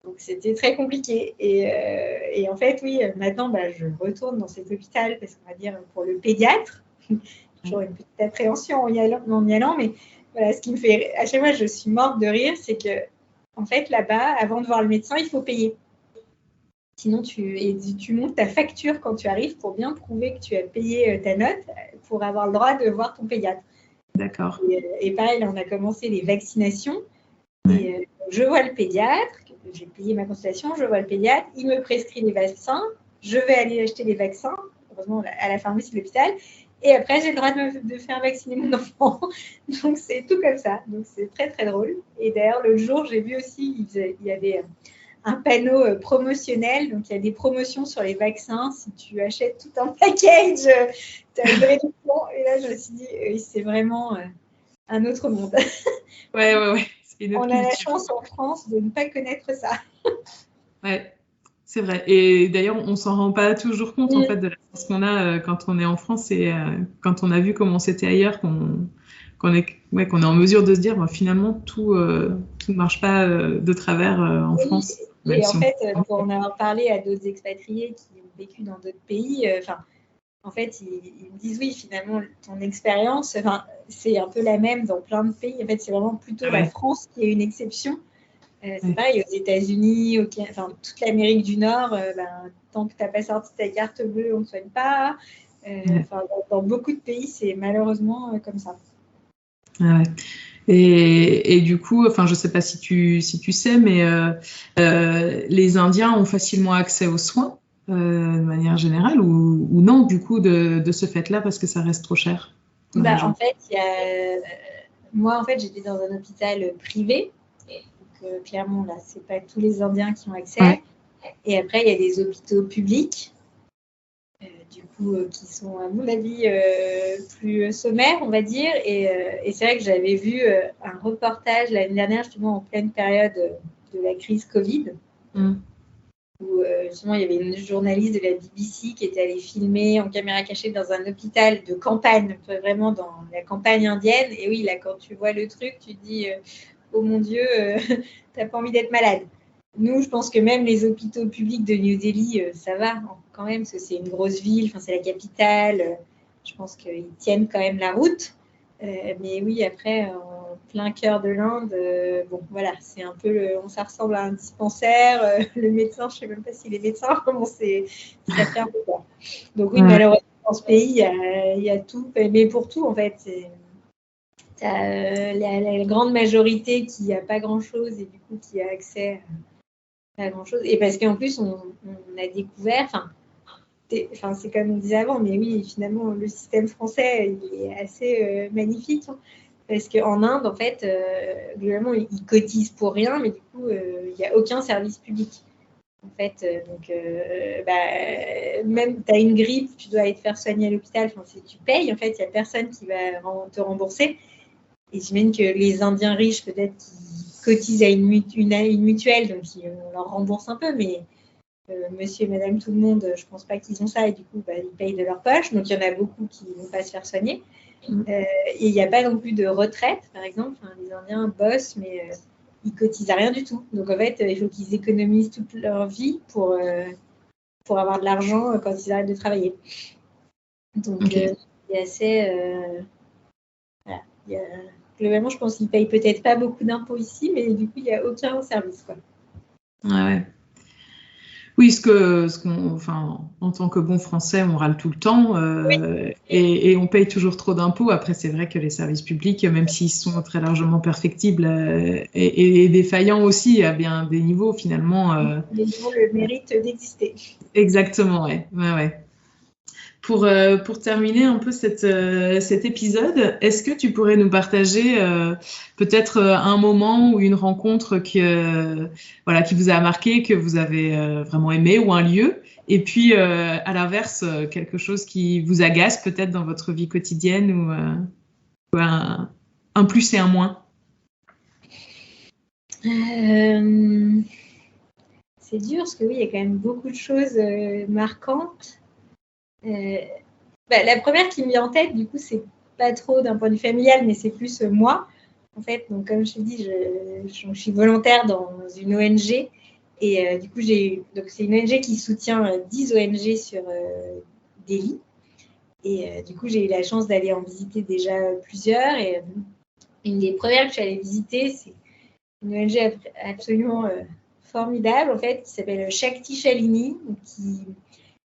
donc c'était très compliqué. Et en fait, oui, maintenant, je retourne dans cet hôpital, parce qu'on va dire pour le pédiatre, toujours une petite appréhension en y allant, mais voilà, ce qui me fait, à chaque fois, je suis morte de rire, c'est que, en fait, là-bas, avant de voir le médecin, il faut payer. Sinon, tu montes ta facture quand tu arrives pour bien prouver que tu as payé ta note pour avoir le droit de voir ton pédiatre. D'accord. Et pareil, là, on a commencé les vaccinations. Et je vois le pédiatre, j'ai payé ma consultation, je vois le pédiatre, il me prescrit les vaccins, je vais aller acheter les vaccins, heureusement à la pharmacie de l'hôpital, et après j'ai le droit de faire vacciner mon enfant. Donc c'est tout comme ça, donc c'est très très drôle. Et d'ailleurs l'autre jour j'ai vu aussi, il y avait un panneau promotionnel, donc il y a des promotions sur les vaccins, si tu achètes tout un package, tu as une réduction. Et là je me suis dit, c'est vraiment un autre monde. Ouais. On a la chance en France de ne pas connaître ça. Ouais, c'est vrai. Et d'ailleurs, on s'en rend pas toujours compte en fait de la chance qu'on a quand on est en France et quand on a vu comment c'était ailleurs, qu'on est en mesure de se dire finalement tout ne marche pas de travers en France. Et en fait, pour en avoir parlé à d'autres expatriés qui ont vécu dans d'autres pays, en fait, ils me disent oui, finalement, ton expérience, c'est un peu la même dans plein de pays. En fait, c'est vraiment plutôt la France qui est une exception. C'est pareil aux États-Unis, toute l'Amérique du Nord, tant que tu n'as pas sorti ta carte bleue, on ne te soigne pas. Dans beaucoup de pays, c'est malheureusement comme ça. Ouais. Et du coup, je ne sais pas si tu sais, mais les Indiens ont facilement accès aux soins de manière générale ou non, du coup, de ce fait-là, parce que ça reste trop cher. En fait, moi, j'étais dans un hôpital privé. Donc, clairement, là, ce n'est pas tous les Indiens qui ont accès. Ouais. Et après, il y a des hôpitaux publics, du coup, qui sont, à mon avis, plus sommaires, on va dire. Et c'est vrai que j'avais vu un reportage l'année dernière, justement, en pleine période de la crise Covid, où justement, il y avait une journaliste de la BBC qui était allée filmer en caméra cachée dans un hôpital de campagne, vraiment dans la campagne indienne. Et oui, là, quand tu vois le truc, tu te dis... oh mon Dieu, t'as pas envie d'être malade. Nous, je pense que même les hôpitaux publics de New Delhi, ça va quand même, parce que c'est une grosse ville, c'est la capitale. Je pense qu'ils tiennent quand même la route. Mais oui, après, en plein cœur de l'Inde, c'est un peu, ça ressemble à un dispensaire. Le médecin, je ne sais même pas s'il est médecin, ça fait un peu peur. Donc oui, malheureusement, dans ce pays, il y a tout, mais pour tout, en fait, la grande majorité qui n'a pas grand-chose et du coup qui a accès à grand-chose. Et parce qu'en plus, on a découvert, c'est comme on disait avant, mais oui, finalement, le système français, il est assez magnifique. Parce qu'en Inde, en fait, globalement, ils cotisent pour rien, mais du coup, il n'y a aucun service public. En fait, même tu as une grippe, tu dois aller te faire soigner à l'hôpital, si tu payes, en fait, il n'y a personne qui va te rembourser. Et j'imagine que les Indiens riches, peut-être, qui cotisent à une mutuelle, donc on leur rembourse un peu, mais monsieur et madame tout le monde, je ne pense pas qu'ils ont ça, et du coup, ils payent de leur poche. Donc, il y en a beaucoup qui ne vont pas se faire soigner. Et il n'y a pas non plus de retraite, par exemple. Les Indiens bossent, mais ils cotisent à rien du tout. Donc, en fait, il faut qu'ils économisent toute leur vie pour avoir de l'argent quand ils arrêtent de travailler. Donc, Okay. c'est assez... voilà. Globalement, je pense qu'ils ne payent peut-être pas beaucoup d'impôts ici, mais du coup, il n'y a aucun service, quoi. Ouais. Oui, en tant que bon Français, on râle tout le temps et on paye toujours trop d'impôts. Après, c'est vrai que les services publics, même s'ils sont très largement perfectibles et défaillants aussi à bien des niveaux, finalement. Ils ont le mérite d'exister. Exactement, ouais. Pour terminer un peu cet épisode, est-ce que tu pourrais nous partager peut-être un moment ou une rencontre qui vous a marqué, que vous avez vraiment aimé, ou un lieu, et puis à l'inverse, quelque chose qui vous agace peut-être dans votre vie quotidienne, ou un plus et un moins? C'est dur, parce que oui, il y a quand même beaucoup de choses marquantes. La première qui me vient en tête, du coup, c'est pas trop d'un point de vue familial, mais c'est plus moi. En fait, donc comme je te dis, je suis volontaire dans une ONG. Et du coup, c'est une ONG qui soutient 10 ONG sur Delhi. Et du coup, j'ai eu la chance d'aller en visiter déjà plusieurs. Et une des premières que je suis allée visiter, c'est une ONG absolument formidable, en fait, qui s'appelle Shakti Shalini, qui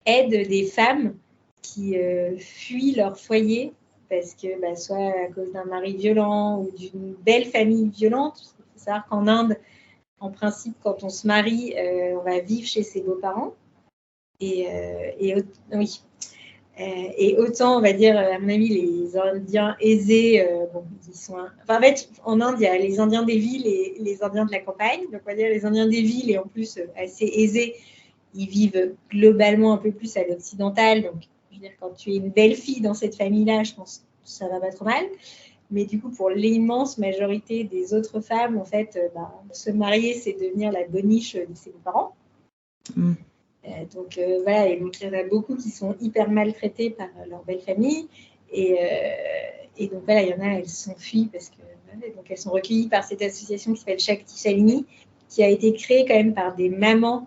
aide des femmes qui fuient leur foyer parce que soit à cause d'un mari violent ou d'une belle famille violente. Il faut savoir qu'en Inde, en principe, quand on se marie, on va vivre chez ses beaux-parents. Et autant, on va dire, à mon avis, les Indiens aisés, ils sont... en fait, en Inde, il y a les Indiens des villes et les Indiens de la campagne. Donc, on va dire les Indiens des villes, et en plus, assez aisés, ils vivent globalement un peu plus à l'occidental. Donc, je veux dire, quand tu es une belle fille dans cette famille-là, je pense que ça va pas trop mal. Mais du coup, pour l'immense majorité des autres femmes, en fait, se marier, c'est devenir la boniche de ses parents. Donc, et donc, il y en a beaucoup qui sont hyper maltraitées par leur belle famille. Et donc, il y en a, elles s'enfuient parce que donc elles sont recueillies par cette association qui s'appelle Shakti Shalini, qui a été créée quand même par des mamans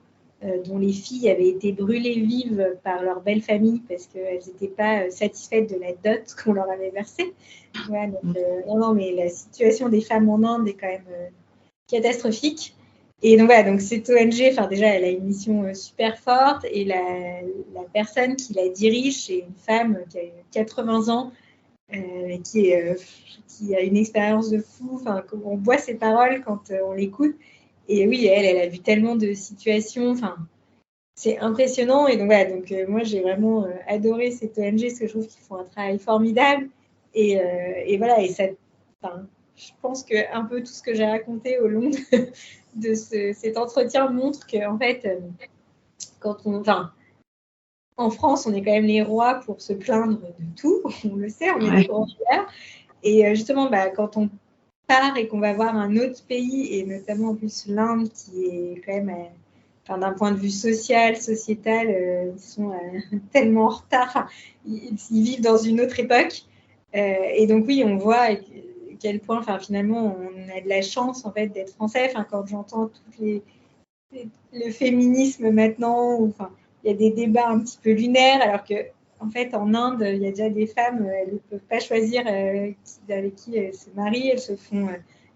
dont les filles avaient été brûlées vives par leur belle famille parce qu'elles n'étaient pas satisfaites de la dot qu'on leur avait versée. Donc, mais la situation des femmes en Inde est quand même catastrophique. Et donc, donc cette ONG, déjà, elle a une mission super forte, et la personne qui la dirige, c'est une femme qui a 80 ans, qui a une expérience de fou. On voit ses paroles quand on l'écoute. Et oui, elle a vu tellement de situations. C'est impressionnant. Et donc, moi, j'ai vraiment adoré cette ONG parce que je trouve qu'ils font un travail formidable. Et ça, je pense que un peu tout ce que j'ai raconté au long de cet entretien montre qu'en fait, en France, on est quand même les rois pour se plaindre de tout. On le sait, on est des grands fiers. Et justement, quand on part et qu'on va voir un autre pays, et notamment en plus l'Inde, qui est quand même, d'un point de vue sociétal, ils sont tellement en retard. Ils vivent dans une autre époque. Et donc oui, on voit à quel point, finalement, on a de la chance en fait d'être français. Quand j'entends le féminisme maintenant, il y a des débats un petit peu lunaires, alors que en fait, en Inde, il y a déjà des femmes, elles ne peuvent pas choisir avec qui elles se marient, elles se font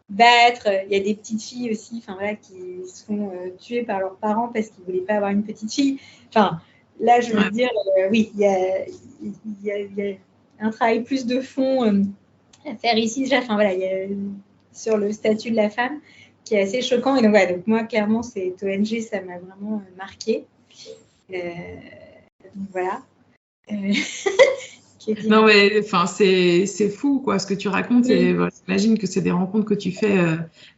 battre. Il y a des petites filles aussi, qui se font tuer par leurs parents parce qu'ils ne voulaient pas avoir une petite fille. Là, je veux dire, oui, il y a un travail plus de fond à faire ici déjà. Il y a sur le statut de la femme qui est assez choquant. Et donc moi, clairement, cette ONG, ça m'a vraiment marqué. Voilà. Non, mais enfin, c'est fou, quoi, ce que tu racontes. Oui. Et voilà, j'imagine que c'est des rencontres que tu fais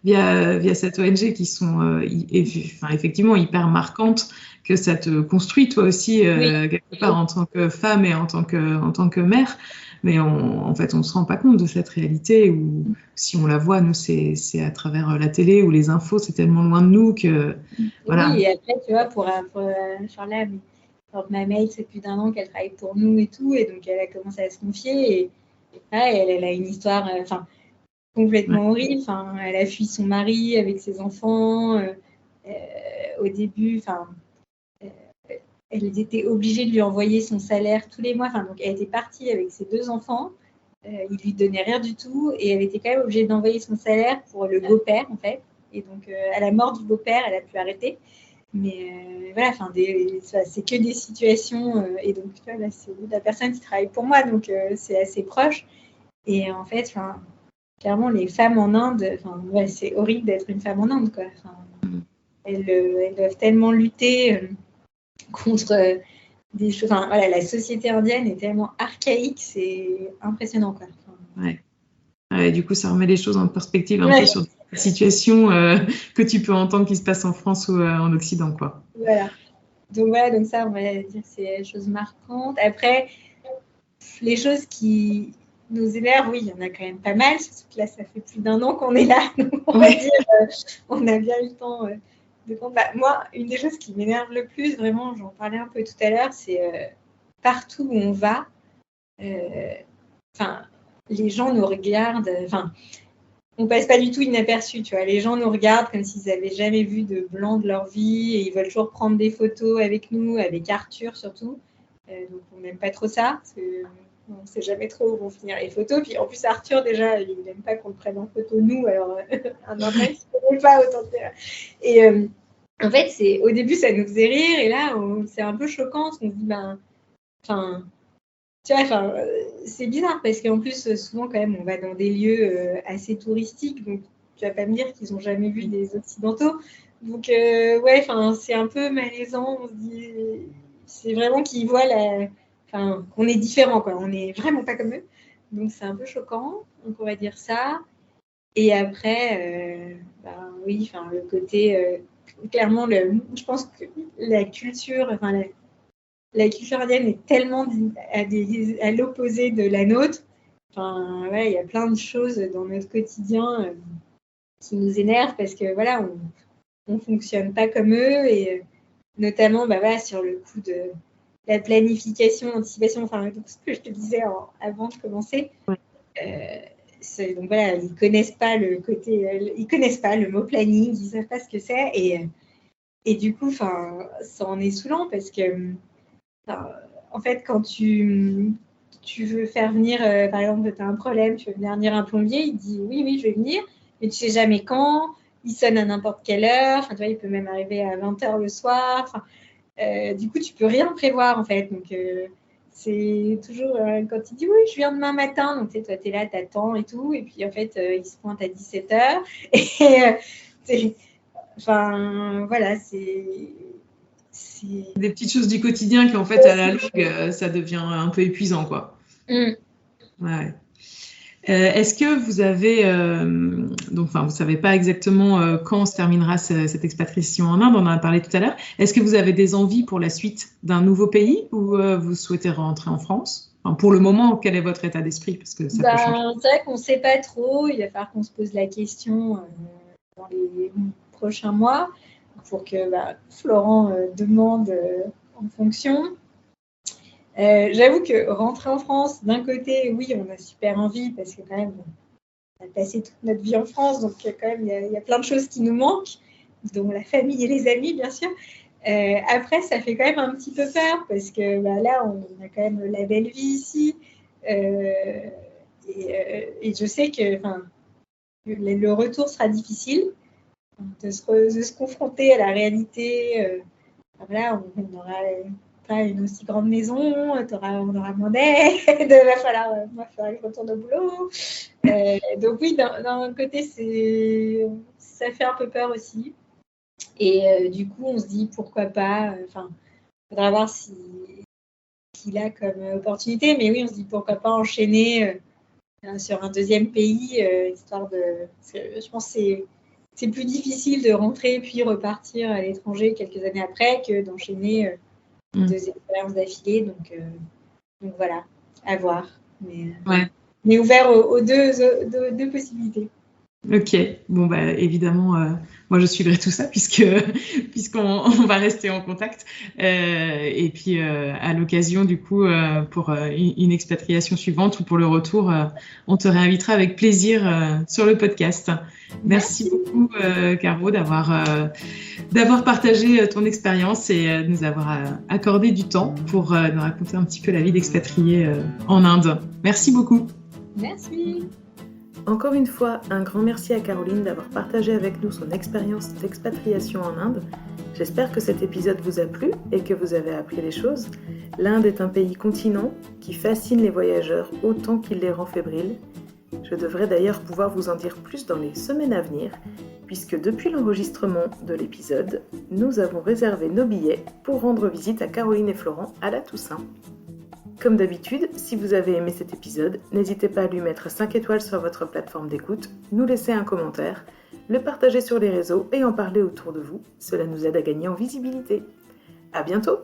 via cette ONG qui sont enfin, effectivement hyper marquantes, que ça te construit toi aussi Oui. quelque part en tant que femme et en tant que mère. Mais en fait, on ne se rend pas compte de cette réalité où, si on la voit, nous, c'est à travers la télé ou les infos, c'est tellement loin de nous que, voilà. Oui, et après, tu vois, pour Charlotte, ma mail, c'est plus d'1 an qu'elle travaille pour nous et tout, et donc elle a commencé à se confier, et elle a une histoire complètement horrible. Enfin, elle a fui son mari avec ses enfants. Au début, elle était obligée de lui envoyer son salaire tous les mois. Enfin, donc elle était partie avec ses 2 enfants. Il lui donnait rien du tout, et elle était quand même obligée d'envoyer son salaire pour le beau-père, en fait. Et donc, à la mort du beau-père, elle a pu arrêter. Mais voilà, c'est que des situations. Et donc, tu vois, là, c'est la personne qui travaille pour moi, donc c'est assez proche. Et en fait, clairement, les femmes en Inde, c'est horrible d'être une femme en Inde, quoi. Elles doivent tellement lutter contre des choses. Enfin, voilà, la société indienne est tellement archaïque, c'est impressionnant, quoi. Ouais, du coup, ça remet les choses en perspective un peu sur des situations que tu peux entendre qui se passent en France ou en Occident, quoi. Voilà. Donc ça, on va dire, c'est des choses marquantes. Après, les choses qui nous énervent, oui, il y en a quand même pas mal. Surtout que là, ça fait plus d'1 an qu'on est là. Donc, on va dire, on a bien eu le temps de prendre. Moi, une des choses qui m'énerve le plus, vraiment, j'en parlais un peu tout à l'heure, c'est partout où on va, les gens nous regardent. On passe pas du tout inaperçu, tu vois. Les gens nous regardent comme s'ils avaient jamais vu de blanc de leur vie, et ils veulent toujours prendre des photos avec nous, avec Arthur surtout. Donc on n'aime pas trop ça, parce qu'on ne sait jamais trop où vont finir les photos. Puis en plus, Arthur, déjà, il n'aime pas qu'on le prenne en photo nous, alors un normal, il ne pas autant de faire. Et en fait, au début, ça nous faisait rire, et là, c'est un peu choquant, parce qu'on se dit, tu vois, c'est bizarre, parce qu'en plus, souvent, quand même, on va dans des lieux assez touristiques, donc tu vas pas me dire qu'ils n'ont jamais vu des Occidentaux. Donc, c'est un peu malaisant. On se dit, c'est vraiment qu'ils voient qu'on est différent, quoi. On n'est vraiment pas comme eux. Donc, c'est un peu choquant. Donc, on va dire ça. Et après, oui, le côté, clairement, je pense que la culture, la culture indienne est tellement à l'opposé de la nôtre. Il y a plein de choses dans notre quotidien qui nous énervent, parce que voilà, on fonctionne pas comme eux, et notamment sur le coup de la planification, anticipation, ce que je te disais avant de commencer. Donc voilà, ils connaissent pas ils connaissent pas le mot planning, ils savent pas ce que c'est, et du coup, ça en est saoulant, parce que en fait, quand tu veux faire venir, par exemple, tu as un problème, tu veux venir un plombier, il dit oui, je vais venir, mais tu sais jamais quand, il sonne à n'importe quelle heure, tu vois, il peut même arriver à 20h le soir, du coup, tu peux rien prévoir, en fait. Donc, c'est toujours quand il dit oui, je viens demain matin, donc toi, tu es là, tu attends et tout, et puis en fait, il se pointe à 17h, et voilà, c'est des petites choses du quotidien qui, en fait, à la longue, ça devient un peu épuisant, quoi. Ouais. Est-ce que vous avez, vous savez pas exactement quand se terminera cette expatriation en Inde, on en a parlé tout à l'heure. Est-ce que vous avez des envies pour la suite d'un nouveau pays, ou vous souhaitez rentrer en France? Pour le moment, quel est votre état d'esprit? Parce que ça peut changer. C'est vrai qu'on ne sait pas trop. Il va falloir qu'on se pose la question dans les prochains mois, pour que Florent demande en fonction. J'avoue que rentrer en France, d'un côté, oui, on a super envie, parce que quand même, on a passé toute notre vie en France, donc quand même, il y a plein de choses qui nous manquent, dont la famille et les amis, bien sûr. Après, ça fait quand même un petit peu peur, parce que là, on a quand même la belle vie ici. Et je sais que le retour sera difficile, de se confronter à la réalité. On aura pas une aussi grande maison, on aura moins d'aide, il va falloir que je retourne au boulot. Donc oui, d'un côté, ça fait un peu peur aussi. Et du coup, on se dit pourquoi pas. Il faudra voir qu'il a comme opportunité. Mais oui, on se dit pourquoi pas enchaîner sur un deuxième pays, histoire de... Je pense que c'est plus difficile de rentrer puis repartir à l'étranger quelques années après que d'enchaîner 2 expériences d'affilée. Donc voilà, à voir. Mais ouvert aux deux possibilités. Ok, bon bah évidemment, moi je suivrai tout ça puisqu'on va rester en contact et puis à l'occasion du coup pour une expatriation suivante ou pour le retour, on te réinvitera avec plaisir sur le podcast. Merci beaucoup Caro d'avoir partagé ton expérience et de nous avoir accordé du temps pour nous raconter un petit peu la vie d'expatrié en Inde. Merci beaucoup. Merci. Encore une fois, un grand merci à Caroline d'avoir partagé avec nous son expérience d'expatriation en Inde. J'espère que cet épisode vous a plu et que vous avez appris des choses. L'Inde est un pays continent qui fascine les voyageurs autant qu'il les rend fébriles. Je devrais d'ailleurs pouvoir vous en dire plus dans les semaines à venir, puisque depuis l'enregistrement de l'épisode, nous avons réservé nos billets pour rendre visite à Caroline et Florent à la Toussaint. Comme d'habitude, si vous avez aimé cet épisode, n'hésitez pas à lui mettre 5 étoiles sur votre plateforme d'écoute, nous laisser un commentaire, le partager sur les réseaux et en parler autour de vous. Cela nous aide à gagner en visibilité. À bientôt!